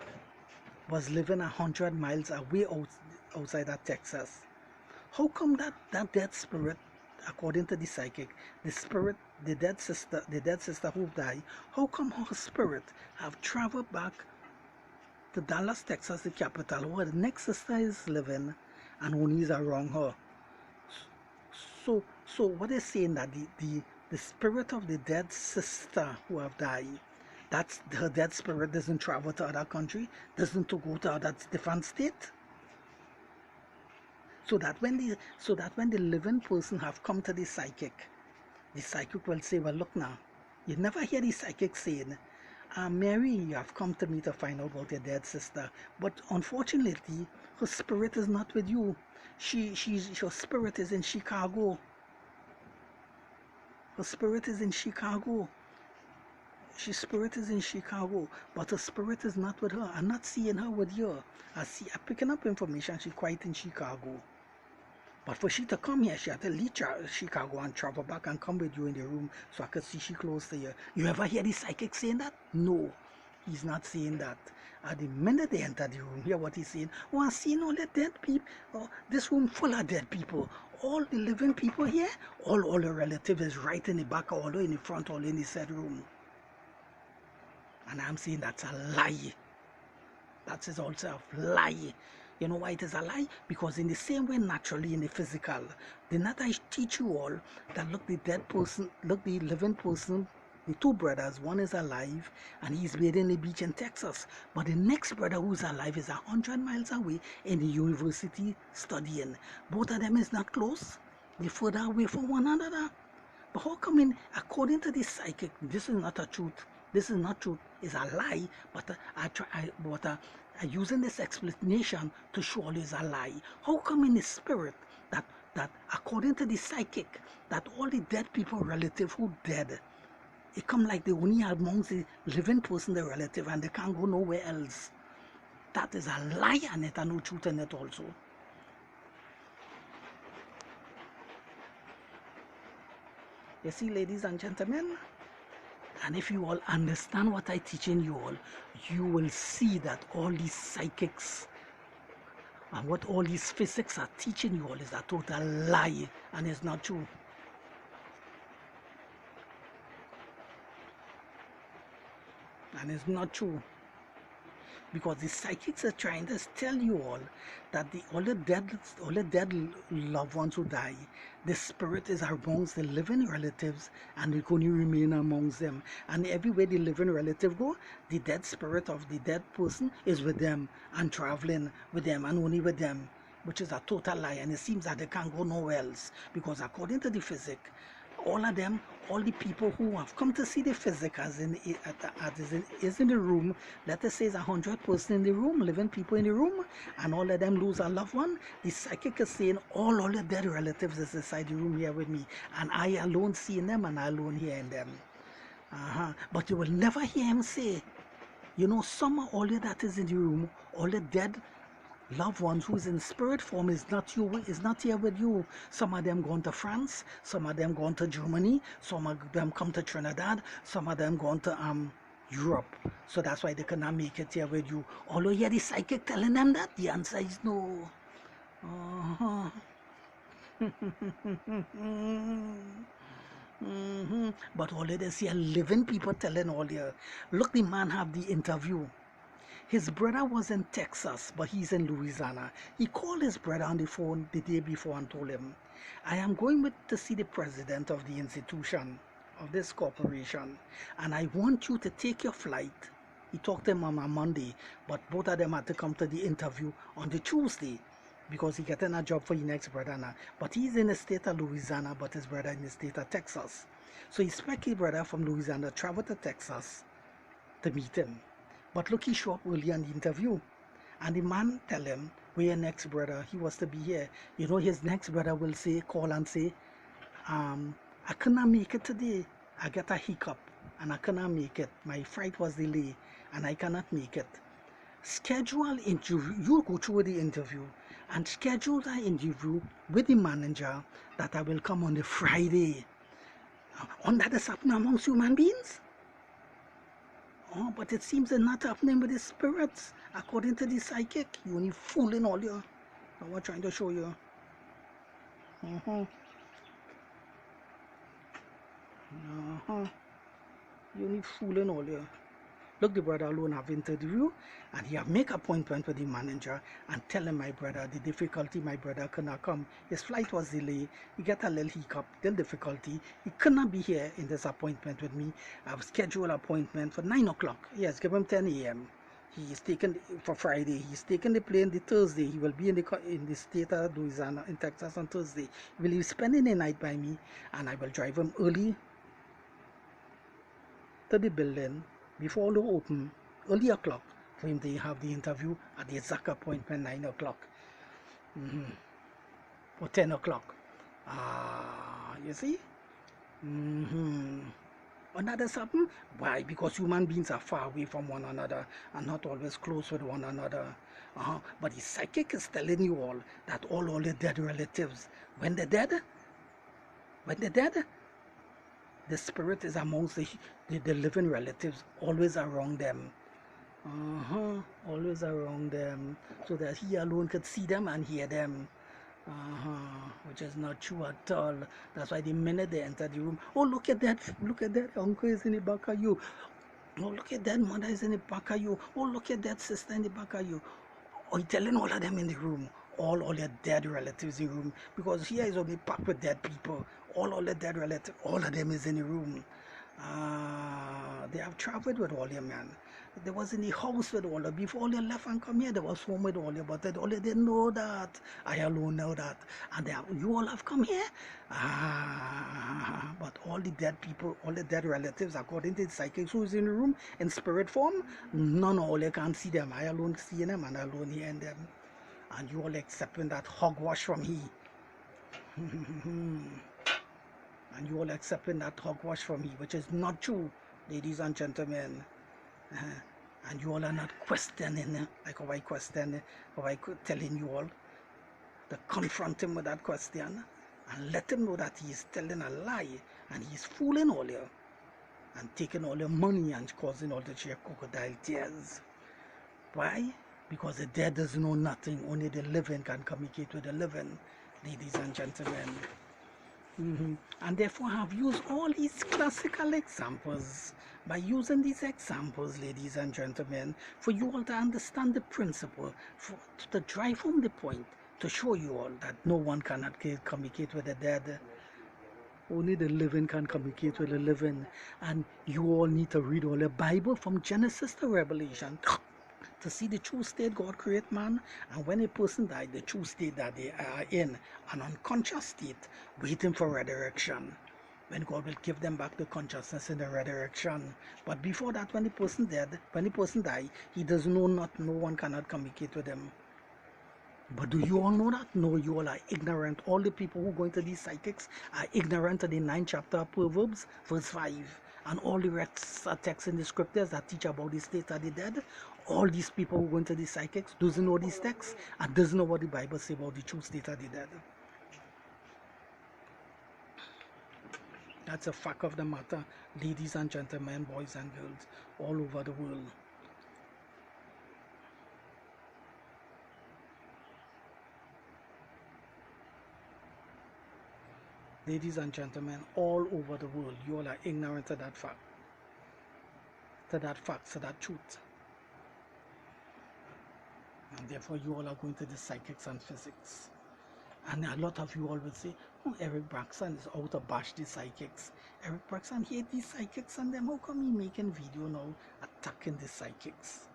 S1: was living 100 miles away outside of Texas. How come that dead spirit, according to the psychic, the dead sister who died, how come her spirit have traveled back to Dallas, Texas, the capital, where the next sister is living, and only is around her? So what is saying that the spirit of the dead sister who have died, that's her dead spirit doesn't travel to other country, doesn't to go to other different state. So that when the living person have come to the psychic will say, well, look now, you never hear the psychic saying, Mary, you have come to me to find out about your dead sister, but unfortunately her spirit is not with you. Her spirit is in Chicago. Her spirit is in Chicago. She's spirit is in Chicago, but her spirit is not with her. I'm not seeing her with you. I'm picking up information. She's quite in Chicago. But for she to come here, she had to leave Chicago and travel back and come with you in the room so I could see she close to you. You ever hear the psychic saying that? No, he's not saying that. At the minute they enter the room, hear what he's saying. Oh, I'm seeing all the dead people. Oh, this room full of dead people. All the living people here, all the relatives is right in the back, all in the front, all in the said room. And I'm saying that's a lie. That is also a lie. You know why it is a lie? Because in the same way, naturally, in the physical, did not I teach you all that look, the dead person, look, the living person, the two brothers, one is alive and he's bathing in the beach in Texas. But the next brother who's alive is 100 miles away in the university studying. Both of them is not close. They're further away from one another. But how come according to the psychic, this is not a truth. This is not truth. It's a lie. But I'm using this explanation to show you it's a lie. How come in the spirit that according to the psychic, that all the dead people, relative who dead, it come like they only amongst the living person, the relative, and they can't go nowhere else. That is a lie, and it and no truth in it also. You see, ladies and gentlemen, and if you all understand what I'm teaching you all, you will see that all these psychics and what all these physics are teaching you all is a total lie, and it's not true. And it's not true. Because the psychics are trying to tell you all that all the dead loved ones who die, the spirit is amongst the living relatives and they're going to remain amongst them. And everywhere the living relative go, the dead spirit of the dead person is with them and traveling with them and only with them, which is a total lie. And it seems that they can't go nowhere else, because according to the physics, all of them, all the people who have come to see the physics is in the room. Let us say it's 100 person in the room, living people in the room, and all of them lose a loved one. The psychic is saying all the dead relatives is inside the room here with me, and I alone seeing them and I alone hearing them. But you will never hear him say, you know, some of all that is in the room, all the dead loved ones who's in spirit form is not here with you. Some of them gone to France, some of them gone to Germany, some of them come to Trinidad, some of them gone to Europe. So that's why they cannot make it here with you. Although you hear the psychic telling them that, the answer is no. But all they see are living people telling all you. Look, the man have the interview. His brother was in Texas, but he's in Louisiana. He called his brother on the phone the day before and told him, I am going to see the president of the institution. of this corporation, and I want you to take your flight. He talked to him on a Monday, but both of them had to come to the interview on the Tuesday because he getting a job for his next brother now. But he's in the state of Louisiana, but his brother in the state of Texas. So he expect his brother from Louisiana travel to Texas to meet him. But look, he show up early on the interview. And the man tell him, where your next brother, he was to be here. You know, his next brother will say, call and say, I cannot make it today. I get a hiccup and I cannot make it. My flight was delayed and I cannot make it. Schedule interview. You go through the interview and schedule that interview with the manager that I will come on the Friday. On that is happening amongst human beings. Oh, but it seems it's not happening with the spirits. According to the psychic, you only fooling all you. I was trying to show you. You need fooling all you. Look, the brother alone have interview and he have make appointment with the manager and tell him, my brother, the difficulty, my brother cannot come. His flight was delayed. He get a little hiccup, little difficulty. He cannot be here in this appointment with me. I've scheduled appointment for 9 o'clock. Yes, give him 10 a.m. He is taken for Friday. He's taking the plane the Thursday. He will be in the state of Louisiana, in Texas on Thursday. He will be spending the night by me and I will drive him early to the building before they open, early o'clock, for him to have the interview at the exact appointment, 9 o'clock. Or 10 o'clock. You see? When that has happened, why? Because human beings are far away from one another and not always close with one another. But the psychic is telling you all that all the dead relatives, when they're dead, the spirit is amongst the living relatives, always around them. Always around them, so that he alone could see them and hear them. Which is not true at all. That's why the minute they enter the room, oh, look at that uncle is in the back of you. Oh, look at that mother is in the back of you. Oh, look at that sister in the back of you. Or you're telling all of them in the room, all your dead relatives in the room, because here is only packed with dead people. All the dead relatives, all of them is in the room. They have traveled with all your man. They was in the house with all of before they left and come here. They was home with all you, but they only didn't know that. I alone know that. And you all have come here. But all the dead people, all the dead relatives, according to the psychics who is in the room in spirit form, none of all you can see them. I alone see them and I alone hearing them. And you all accepting that hogwash from he. And you all accepting that hogwash from me, which is not true, ladies and gentlemen. And you all are not questioning, like how I question, how I telling you all to confront him with that question and let him know that he is telling a lie and he is fooling all you and taking all your money and causing all the sheer crocodile tears. Why? Because the dead doesn't know nothing. Only the living can communicate with the living, ladies and gentlemen. And therefore I have used all these classical examples. By using these examples, ladies and gentlemen, for you all to understand the principle, to drive home the point, to show you all that no one cannot communicate with the dead. Only the living can communicate with the living. And you all need to read all the Bible from Genesis to Revelation to see the true state God created man, and when a person died, the true state that they are in, an unconscious state, waiting for resurrection, when God will give them back the consciousness in the resurrection. But before that, when the person died, he does know not, no one cannot communicate with him. But do you all know that? No, you all are ignorant. All the people who go into these psychics are ignorant of the 9th chapter of Proverbs, verse 5. And all the rest are texts in the scriptures that teach about the state of the dead. All these people who go into these psychics doesn't know these texts and doesn't know what the Bible says about the true state of the dead. That's a fact of the matter, ladies and gentlemen, boys and girls, all over the world. Ladies and gentlemen, all over the world, you all are ignorant of that fact. To that truth. And therefore you all are going to the psychics and physics. And a lot of you always say, oh, Eric Braxton is out to bash the psychics. Eric Braxton hate these psychics, and them, how come he making video now attacking the psychics?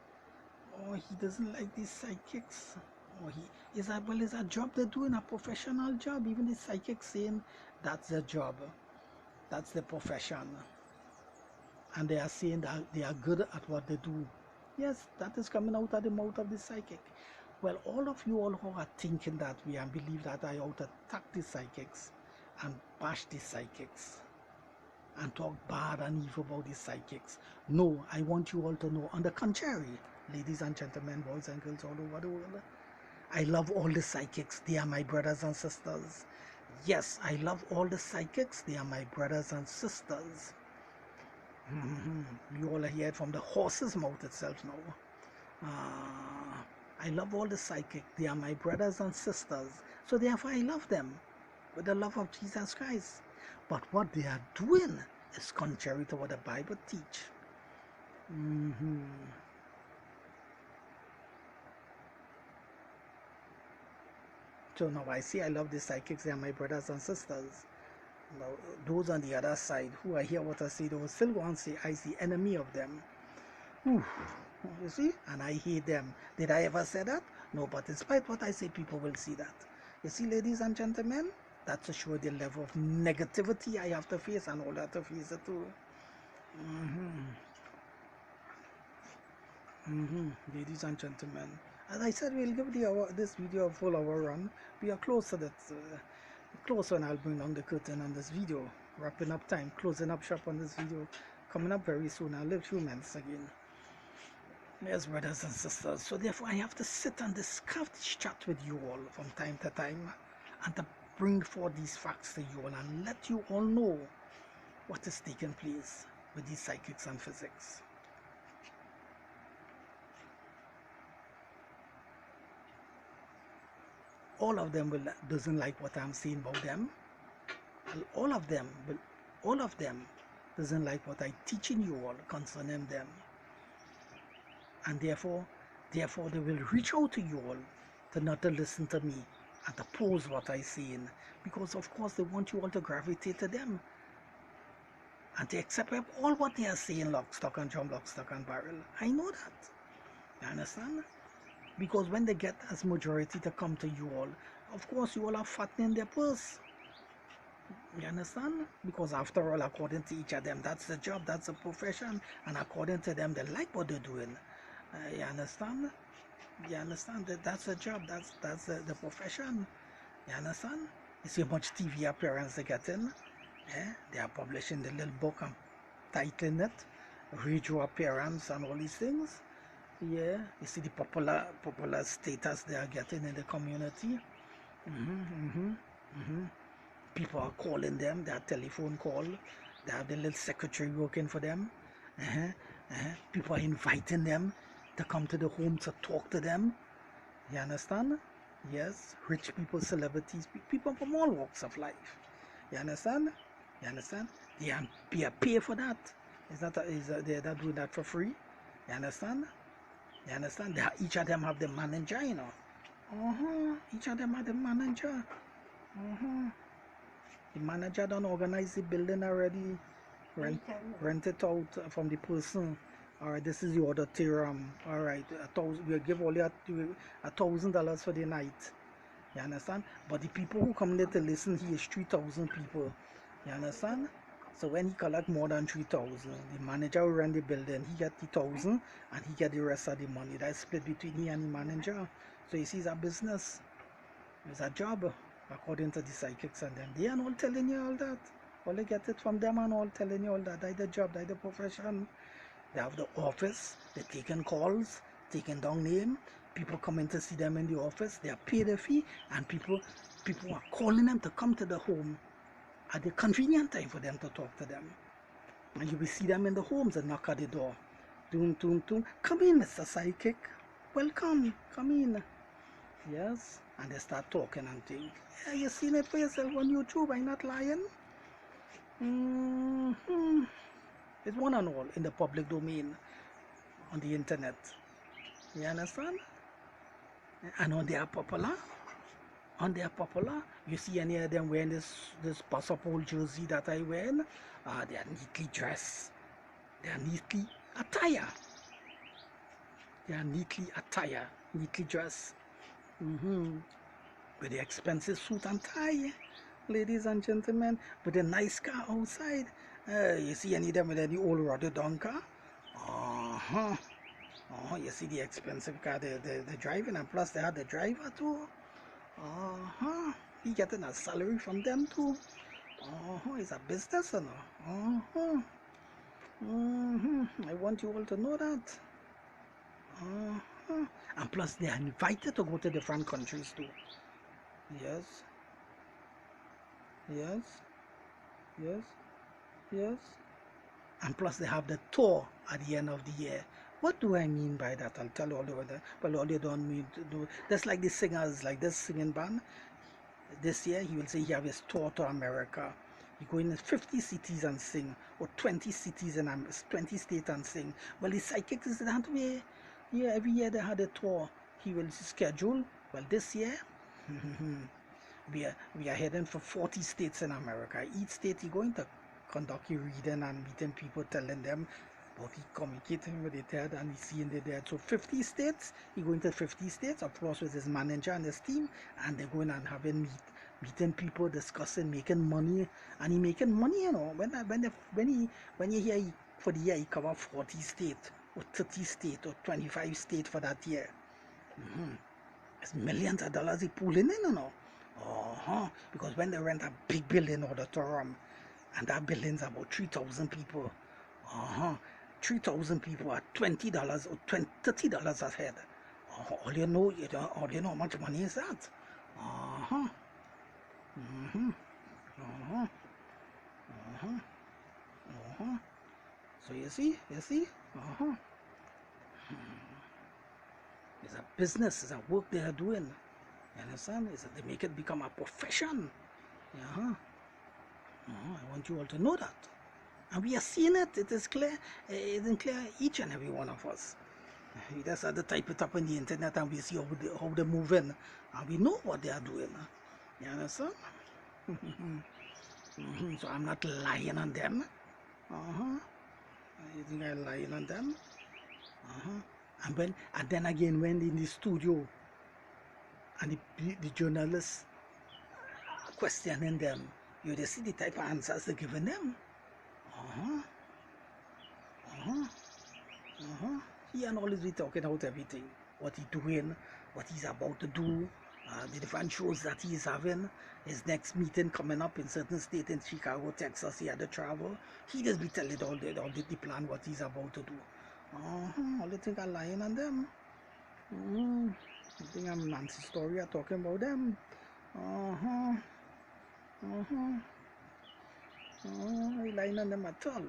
S1: Oh, he doesn't like these psychics. Oh, he is a, well, it's a job they're doing, a professional job. Even the psychics saying that's their job, that's their profession, and they are saying that they are good at what they do. Yes, that is coming out of the mouth of the psychic. Well, all of you all who are thinking that way and believe that I ought to attack the psychics and bash the psychics and talk bad and evil about the psychics. No, I want you all to know, on the contrary, ladies and gentlemen, boys and girls all over the world, I love all the psychics. They are my brothers and sisters. Yes, I love all the psychics. They are my brothers and sisters. You all hear it from the horse's mouth itself now. I love all the psychic. They are my brothers and sisters. So therefore I love them with the love of Jesus Christ. But what they are doing is contrary to what the Bible teach. So now I see I love the psychics. They are my brothers and sisters. Now those on the other side who I hear what I say, they will still go and say I see enemy of them. You see, and I hate them. Did I ever say that? No, but despite what I say, people will see that. You see, ladies and gentlemen, that's to show the level of negativity I have to face, and all that to face it too. Ladies and gentlemen, as I said, we'll give this video a full hour run. We are close to that. Close when I'll bring down the curtain on this video. Wrapping up time, closing up shop on this video. Coming up very soon. I'll live 2 months again. Yes, brothers and sisters. So therefore I have to sit and discuss this chat with you all from time to time, and to bring forth these facts to you all and let you all know what is taking place with these psychics and physics. All of them doesn't like what I'm saying about them. All of them doesn't like what I'm teaching you all concerning them. And therefore they will reach out to you all to not to listen to me and to oppose what I'm saying, because of course they want you all to gravitate to them and to accept all what they are saying, lock, stock and drum, lock, stock and barrel. I know that. You understand? Because when they get as majority to come to you all, of course you all are fattening their purse. You understand? Because after all, according to each of them, that's the job, that's the profession, and according to them, they like what they're doing. You understand? You understand that that's the job, that's the profession. You understand? You see how much TV appearance they get in. They are publishing the little book and titling it, radio appearance and all these things. Yeah, you see the popular status they are getting in the community. People are calling them, they have telephone call, they have the little secretary working for them. People are inviting them to come to the home to talk to them. You understand? Yes, rich people, celebrities, people from all walks of life. You understand? You understand? They are pay for that. They're not doing that for free. You understand? You understand? Each of them have the manager, you know. Each of them have the manager. The manager don't organize the building already. Rent it out from the person. Alright, this is the auditorium. Alright, we'll give all you $1,000 for the night. You understand? But the people who come there to listen, he is 3,000 people. You understand? So when he collect more than 3,000, the manager will run the building. He get the 1,000 and he get the rest of the money. That's split between he and the manager. So you see, it's a business. It's a job, according to the psychics and them. They are all telling you all that. All they get it from them and all telling you all that. That's the job, that's the profession. They have the office, they're taking calls, taking down name. People coming to see them in the office. They are paid a fee, and people are calling them to come to the home at the convenient time for them to talk to them. And you will see them in the homes and knock at the door. Doom, doom, doom. Come in, Mr. Psychic. Welcome. Come in. Yes. And they start talking and think. Yeah, you seen it for yourself on YouTube. I'm not lying. It's one and all in the public domain on the internet. You understand? And when they are popular, And they are popular. You see any of them wearing this Passport jersey that I wear? They are neatly dressed. They are neatly attired. They are neatly attired, neatly dressed. With the expensive suit and tie, ladies and gentlemen, with a nice car outside. You see any of them with any old rotted-down car? You see the expensive car they're driving, and plus they have the driver too. He getting a salary from them too. It's a business, you know. I want you all to know that. And plus they are invited to go to different countries too. Yes. Yes. Yes. Yes. And plus they have the tour at the end of the year. What do I mean by that? I'll tell you all over there. But all they don't mean to do. That's like the singers, like this singing band. This year he will say he have his tour to America. He go in 50 cities and sing, or 20 cities and 20 states and sing. Well, the psychics is that way. Yeah, every year they had a tour. He will schedule. Well, this year we are heading for 40 states in America. Each state he going to conduct a reading and meeting people, telling them about he communicating with the dead and he seeing the dead. So 50 states, he going to 50 states, of course, with his manager and his team, and they're going and having meeting people, discussing, making money, and he making money, you know. When you hear for the year he cover 40 states or 30 states or 25 states for that year. It's millions of dollars he pulling in, you know. Because when they rent a big building auditorium, and that building's about 3,000 people. 3,000 people at $20 or $30 a head. All you know how much money is that. So you see. It's a business, it's a work they are doing. You understand? They make it become a profession. I want you all to know that. And we are seeing it. It is clear. It is clear, each and every one of us. We just have to type it up on the internet and we see how they're moving. And we know what they are doing. You understand? So I'm not lying on them. You think I'm lying on them? And then again, when in the studio and the journalists questioning them, you just see the type of answers they're giving them. He and always be talking about everything, what he's doing, what he's about to do, the different shows that he's having, his next meeting coming up in certain state in Chicago, Texas. He had to travel. He just be telling all the plan what he's about to do. All they think I'm lying on them. I think I'm Nancy Story talking about them. I lying on them at all.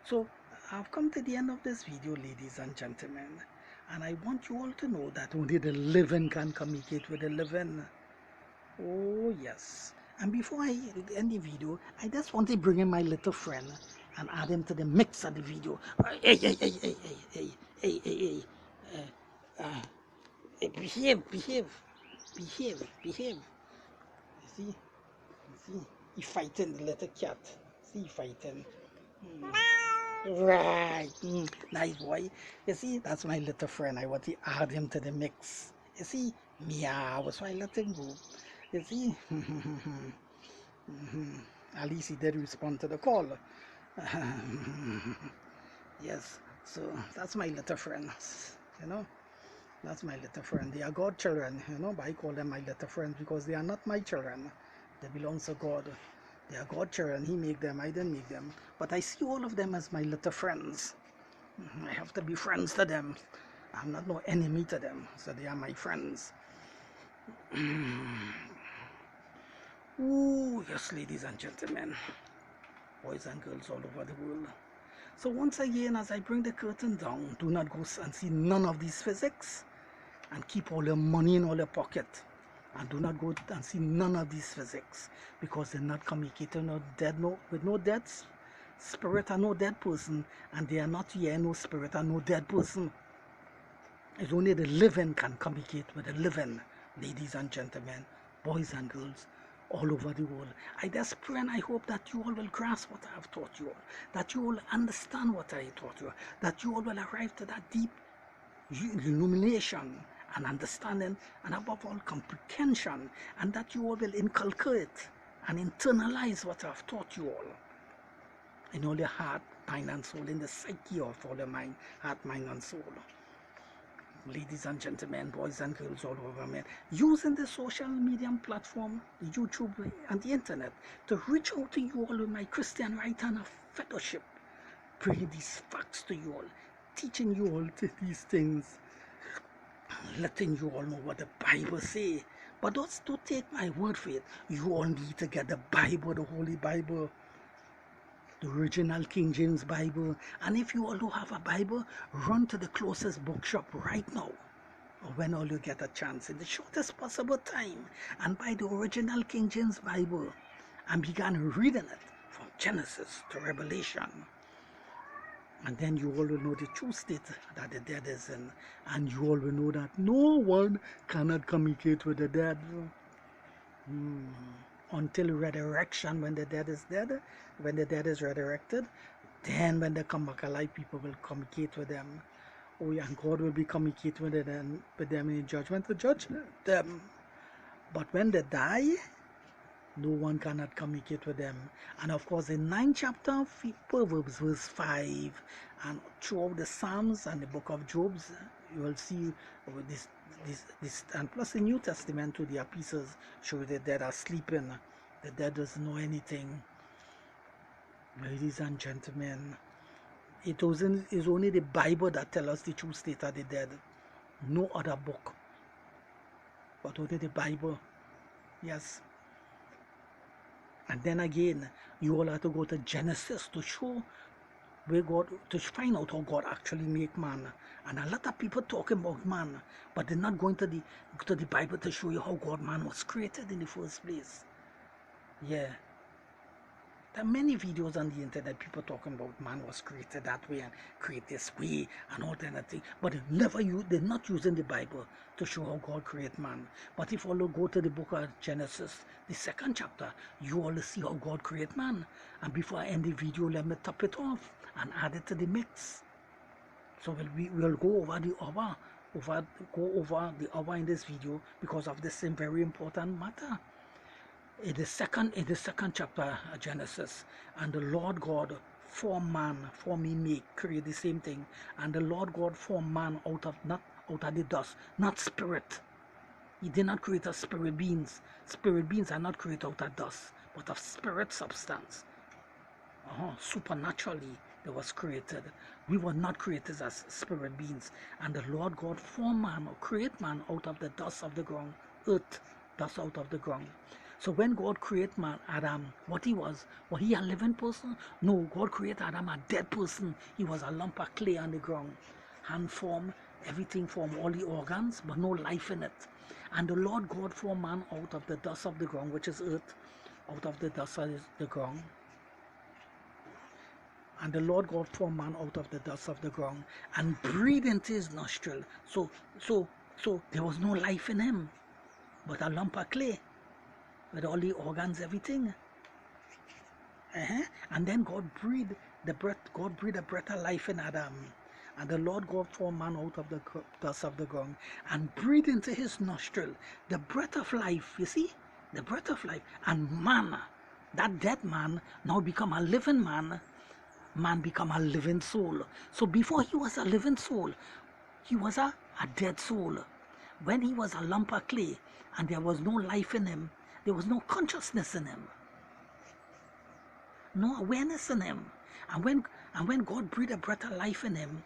S1: So I've come to the end of this video, ladies and gentlemen, and I want you all to know that only the living can communicate with the living. Oh yes. And before I end the video, I just want to bring in my little friend and add him to the mix of the video. Hey, behave. You see, he fighting the little cat. See, he fighting. Right. Nice boy. You see, that's my little friend. I want to add him to the mix. You see, meow. So I let him go. You see? At least he did respond to the call. Yes. So that's my little friends. You know? That's my little friend. They are God children, you know, but I call them my little friends because they are not my children. They belong to God. They are God children. He made them. I didn't make them. But I see all of them as my little friends. I have to be friends to them. I'm not no enemy to them. So they are my friends. Ooh, yes, ladies and gentlemen. Boys and girls all over the world. So once again, as I bring the curtain down, do not go and see none of these physics. And keep all your money in all your pocket. And do not go and see none of these physics, because they're not communicating with no dead spirit and no dead person, and they are not here no spirit and no dead person. It's only the living can communicate with the living, ladies and gentlemen, boys and girls, all over the world. I just pray and I hope that you all will grasp what I have taught you all, that you all understand what I taught you, that you all will arrive to that deep illumination and understanding, and above all comprehension, and that you all will inculcate and internalize what I have taught you all in all your heart, mind and soul, in the psyche of all your mind, heart, mind and soul. Ladies and gentlemen, boys and girls all over, man, using the social media platform, the YouTube and the internet, to reach out to you all with my Christian right hand of fellowship, bringing these facts to you all, teaching you all these things, letting you all know what the Bible say. But don't take my word for it. You all need to get the Bible, the Holy Bible, the original King James Bible. And if you all don't have a Bible, run to the closest bookshop right now, or when all you get a chance, in the shortest possible time, and buy the original King James Bible and begin reading it from Genesis to Revelation. And then you all will know the true state that the dead is in, and you all will know that no one cannot communicate with the dead until resurrection. When the dead is dead, when the dead is resurrected, then when they come back alive, people will communicate with them. Oh yeah, and God will be communicating with them in judgment to judge them. But when they die, no one cannot communicate with them. And of course, in 9th chapter of Proverbs, verse 5, and throughout the Psalms and the book of Job, you will see this, and plus the New Testament to the epistles show the dead are sleeping. The dead doesn't know anything. Ladies and gentlemen, it is only the Bible that tells us the true state of the dead. No other book, but only the Bible. Yes. And then again, you all have to go to Genesis to show where God, to find out how God actually made man. And a lot of people talking about man, but they're not going to the Bible to show you how man was created in the first place. Yeah. There are many videos on the internet, people talking about man was created that way and created this way and all that thing. But they're not using the Bible to show how God created man. But if all go to the book of Genesis, the 2nd chapter, you all see how God created man. And before I end the video, let me top it off and add it to the mix. So we'll go over the hour in this video because of this same very important matter. In the second chapter of Genesis, and the Lord God formed man, create the same thing, and the Lord God formed man out of the dust, not spirit. He did not create as spirit beings. Spirit beings are not created out of dust, but of spirit substance. Supernaturally they was created. We were not created as spirit beings. And the Lord God formed man, or create man out of the dust of the ground, earth, dust out of the ground. So when God created man, Adam, was he a living person? No, God created Adam a dead person. He was a lump of clay on the ground. Hand formed, everything formed, all the organs, but no life in it. And the Lord God formed man out of the dust of the ground, which is earth, out of the dust of the ground. And the Lord God formed man out of the dust of the ground and breathed into his nostril. So there was no life in him, but a lump of clay with all the organs, everything. And then God breathed a breath of life in Adam. And the Lord God formed man out of the dust of the ground and breathed into his nostril the breath of life, you see? The breath of life. And man, that dead man, now become a living man. Man become a living soul. So before he was a living soul, he was a dead soul. When he was a lump of clay and there was no life in him, there was no consciousness in him, no awareness in him. And when God breathed a breath of life in him,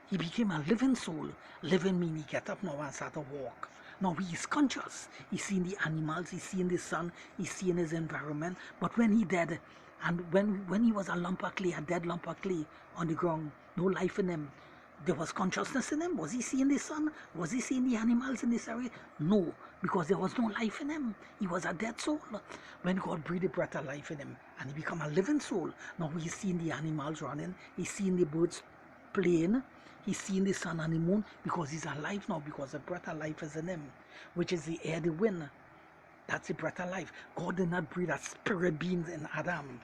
S1: he became a living soul. Living means he get up now and start to walk. Now he is conscious. He's seeing the animals, he's seeing the sun, he's seeing his environment. But when he dead, and when he was a lump of clay, a dead lump of clay on the ground, no life in him, there was consciousness in him. Was he seeing the sun? Was he seeing the animals in this area? No, because there was no life in him. He was a dead soul. When God breathed a breath of life in him and he became a living soul, now he's seeing the animals running, he's seeing the birds playing. He's seeing the sun and the moon because he's alive now, because the breath of life is in him, which is the air, the wind. That's the breath of life. God did not breathe a spirit being in Adam.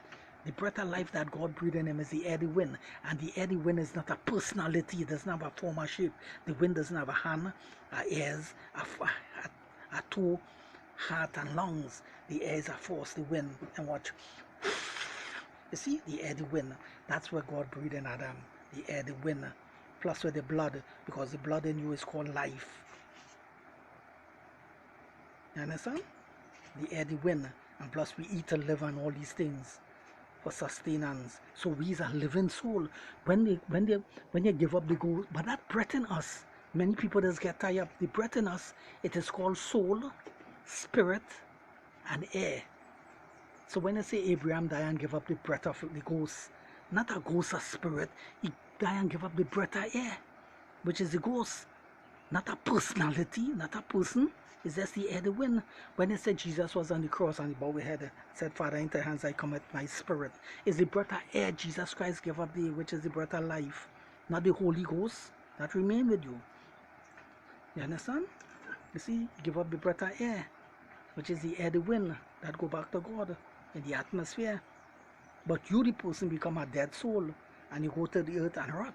S1: The breath of life that God breathed in him is the air, the wind. And the air, the wind is not a personality. It doesn't have a form or shape. The wind doesn't have a hand, a ears, a toe, heart, and lungs. The air is a force, the wind. And watch. You see, the air, the wind. That's where God breathed in Adam. The air, the wind. Plus with the blood, because the blood in you is called life. You understand? The air, the wind. And plus we eat and live and all these things for sustenance. So we is a living soul. When you give up the ghost, but that breath in us, many people just get tired up. The breath in us, it is called soul, spirit, and air. So when I say Abraham died and give up the breath of the ghost, not a ghost or spirit, he died and give up the breath of air, which is the ghost. Not a personality, not a person. It's just the air, the wind. When it said Jesus was on the cross and he bowed his head, said, Father, into your hands I commit my spirit. It's the breath of air Jesus Christ gave up the, which is the breath of life. Not the Holy Ghost that remain with you. You understand? You see, give up the breath of air, which is the air, the wind, that go back to God in the atmosphere. But you, the person, become a dead soul, and you go to the earth and rot.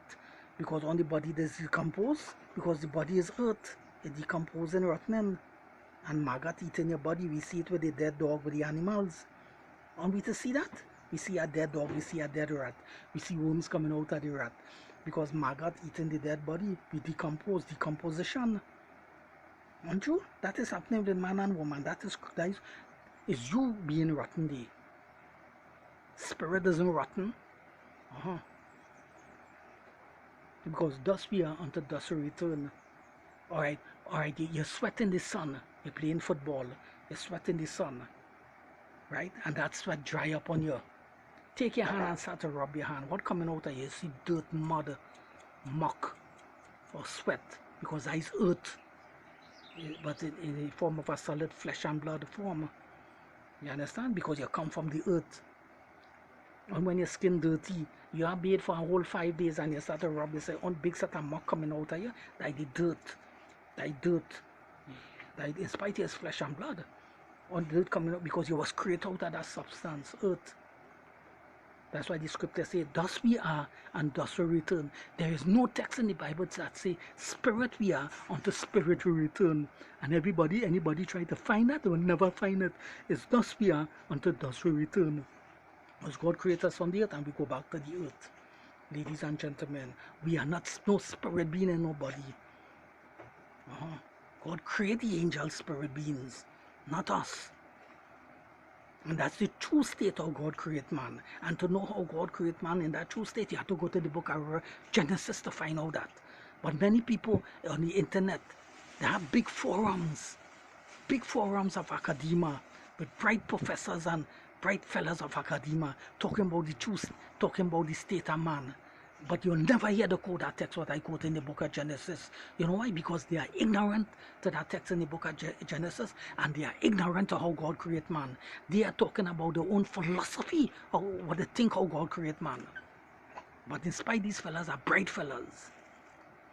S1: Because on the body does decompose, because the body is earth. It decomposes and rotten. And maggot eating your body. We see it with the dead dog, with the animals. And we to see that. We see a dead dog, we see a dead rat. We see worms coming out of the rat. Because maggot eating the dead body, we decompose, decomposition. Aren't you? That is happening with man and woman. That is you being rotten there. Spirit isn't rotten. Because thus we are, unto dust we return. Alright, you're sweating the sun. You're playing football. You're sweating the sun. Right? And that sweat dry up on you. Take your hand and start to rub your hand. What coming out of you? You see dirt, mud, muck, or sweat. Because that is earth. But in the form of a solid flesh and blood form. You understand? Because you come from the earth. And when your skin dirty, you are bathed for a whole 5 days and you start to rub, you say, on big set of muck coming out of you, like the dirt. Like dirt. Like in spite of his flesh and blood. On dirt coming out because you was created out of that substance, earth. That's why the scripture says, thus we are and thus we return. There is no text in the Bible that say, spirit we are, unto spirit we return. And anybody try to find that, they will never find it. It's thus we are, unto thus we return. Because God created us on the earth and we go back to the earth. Ladies and gentlemen, we are not no spirit being in nobody. God created the angel spirit beings, not us. And that's the true state of God create man. And to know how God create man in that true state, you have to go to the book of Genesis to find out that. But many people on the internet, they have big forums of academia with bright professors and bright fellows of academia talking about the truth, talking about the state of man. But you'll never hear the quote that text what I quote in the book of Genesis. You know why? Because they are ignorant to that text in the book of Genesis, and they are ignorant to how God create man. They are talking about their own philosophy of what they think how God create man. But in spite these fellas are bright fellas.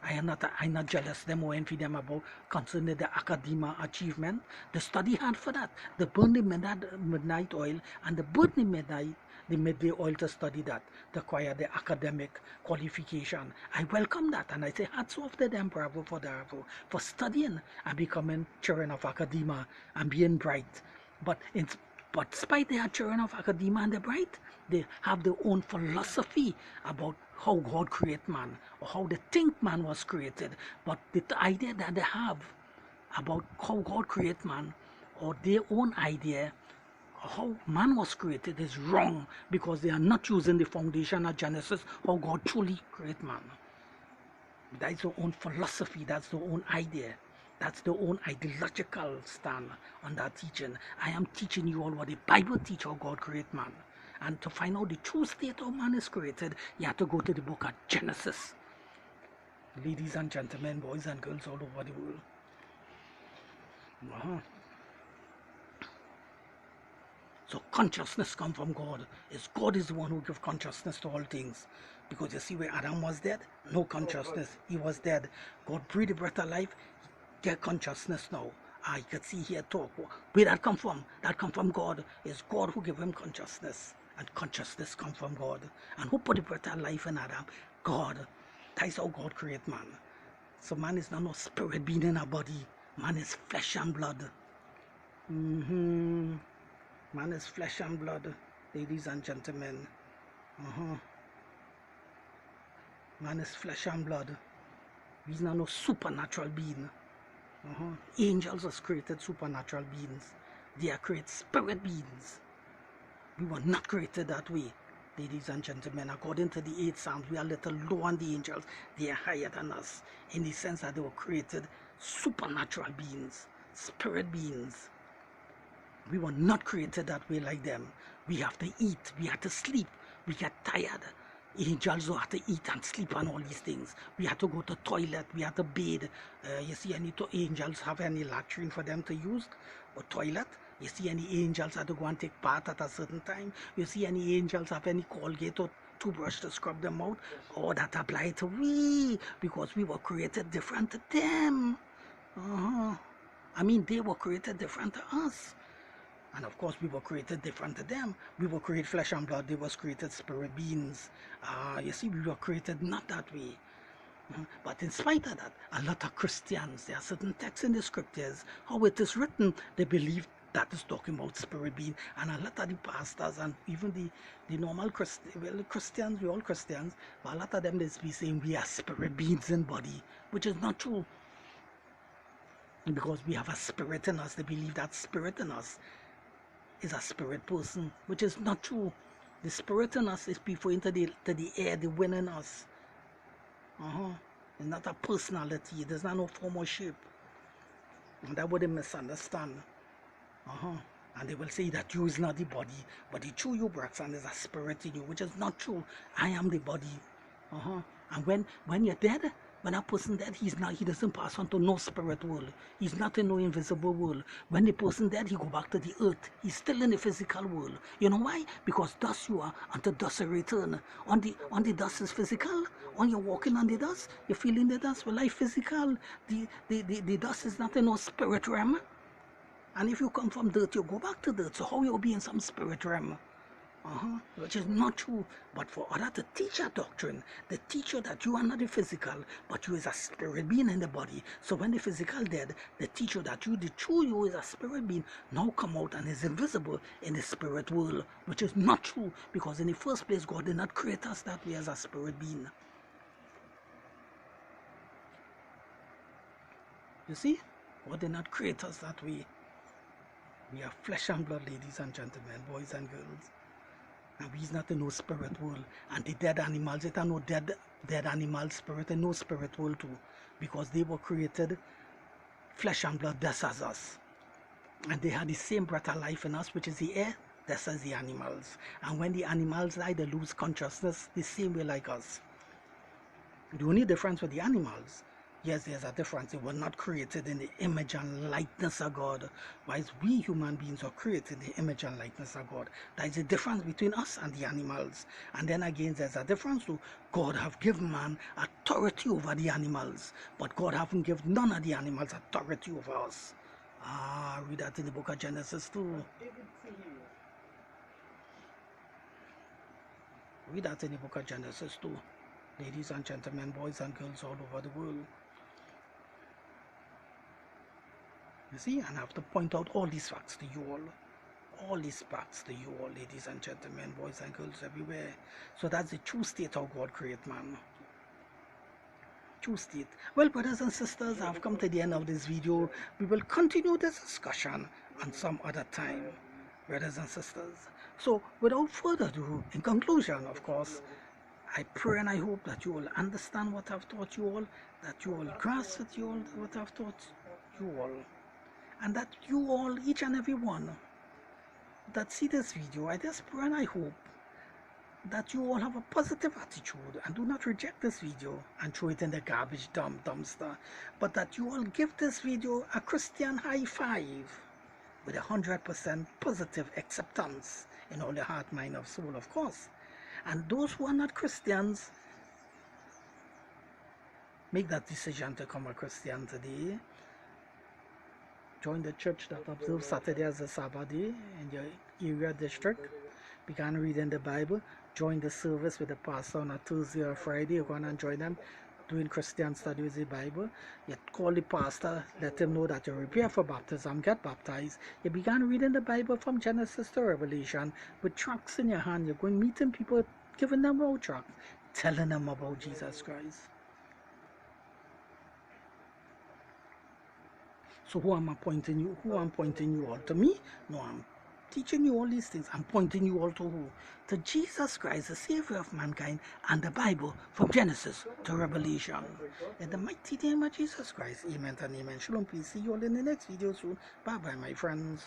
S1: I'm not jealous them or envy them about concerning the academia achievement. They study hard for that. They burn the midnight oil and they burn the midday oil to study that, to acquire the academic qualification. I welcome that and I say hats off to them, bravo for studying and becoming children of academia and being bright. But despite they are children of academia and they're bright, they have their own philosophy about how God created man or how they think man was created. But the idea that they have about how God created man or their own idea how man was created is wrong because they are not using the foundation of Genesis, how God truly created man. That's their own philosophy, that's their own idea. That's their own ideological stand on that teaching. I am teaching you all what the Bible teaches how God created man. And to find out the true state of man is created, you have to go to the book of Genesis. Ladies and gentlemen, boys and girls all over the world. So consciousness comes from God. God is the one who gives consciousness to all things. Because you see, where Adam was dead, no consciousness. He was dead. God breathed the breath of life. Get consciousness now. You can see here talk. Where that come from? That come from God. It's God who gave him consciousness. And consciousness comes from God. And who put the breath of life in Adam? God. That is how God created man. So man is not no spirit being in a body. Man is flesh and blood. Man is flesh and blood, ladies and gentlemen. Man is flesh and blood. He's not no supernatural being. Angels was created supernatural beings. They are created spirit beings. We were not created that way, ladies and gentlemen. According to the 8th Psalms, we are a little low on the angels. They are higher than us in the sense that they were created supernatural beings, spirit beings. We were not created that way like them. We have to eat, we have to sleep, we get tired. Angels don't have to eat and sleep and all these things. We have to go to toilet, we have to bathe. You see any angels have any latrine for them to use or toilet? You see any angels have to go and take bath at a certain time? You see any angels have any Colgate or toothbrush to scrub them out? Or that apply to we, because we were created different to them. I mean, they were created different to us. And of course, we were created different to them. We were created flesh and blood. They was created spirit beings. You see, we were created not that way. But in spite of that, a lot of Christians, there are certain texts in the scriptures, how it is written, they believe that is talking about spirit being. And a lot of the pastors and even the normal Christians, we all Christians, but a lot of them, they be saying we are spirit beings in body, which is not true. Because we have a spirit in us. They believe that spirit in us is a spirit person, which is not true. The spirit in us is before into the air, the wind in us. It's not a personality. There's not no form or shape. And that would they misunderstand. And they will say that you is not the body, but the true you, Braxton, is a spirit in you, which is not true. I am the body. And when you're dead, when a person dead, he doesn't pass on to no spirit world. He's not in no invisible world. When the person dead, he go back to the earth. He's still in the physical world. You know why? Because dust you are, unto dust you return. On the dust is physical. When you're walking on the dust, you're feeling the dust. Well, life physical. The dust is not in no spirit realm. And if you come from dirt, you go back to dirt. So how you'll be in some spirit realm? Which is not true. But for other to teach a doctrine, they teach you that you are not the physical, but you is a spirit being in the body. So when the physical dead, they teach you that you, the true you, is a spirit being, now come out and is invisible in the spirit world, which is not true, because in the first place, God did not create us that way as a spirit being. You see? God did not create us that way. We are flesh and blood, ladies and gentlemen, boys and girls. And we's not in no spirit world. And the dead animals, it are no dead animal spirit and no spirit world too. Because they were created flesh and blood just as us. And they had the same breath of life in us, which is the air, just as the animals. And when the animals die, they lose consciousness the same way like us. The only difference with the animals, yes, there's a difference. They were not created in the image and likeness of God, whilst we human beings are created in the image and likeness of God. There is a difference between us and the animals. And then again, there's a difference too. God have given man authority over the animals, but God haven't given none of the animals authority over us. Read that in the book of Genesis too. Read that in the book of Genesis too. Ladies and gentlemen, boys and girls all over the world. You see, and I have to point out all these facts to you all. All these facts to you all, ladies and gentlemen, boys and girls everywhere. So that's the true state of God created man. True state. Well, brothers and sisters, I've come to the end of this video. We will continue this discussion on some other time, brothers and sisters. So without further ado, in conclusion, of course, I pray and I hope that you will understand what I've taught you all, that you will grasp it, what I've taught you all, and that you all, each and every one that see this video, I just pray and I hope that you all have a positive attitude and do not reject this video and throw it in the garbage dumpster, but that you all give this video a Christian high five. with 100% positive acceptance in all your heart, mind, or soul, of course. And those who are not Christians, make that decision to become a Christian today. Join the church that observes Saturday as a Sabbath day in your area district. Begin reading the Bible. Join the service with the pastor on a Tuesday or Friday. You go and join them doing Christian study with the Bible. You call the pastor, let him know that you're prepared for baptism, get baptized. You began reading the Bible from Genesis to Revelation with tracts in your hand. You're going meeting people, giving them road tracts, telling them about Jesus Christ. So who am I pointing you? Who I'm pointing you all to? Me? No, I'm teaching you all these things. I'm pointing you all to who? To Jesus Christ, the Savior of mankind, and the Bible from Genesis to Revelation. In the mighty name of Jesus Christ. Amen and amen. Shalom. Please see you all in the next video soon. Bye bye, my friends.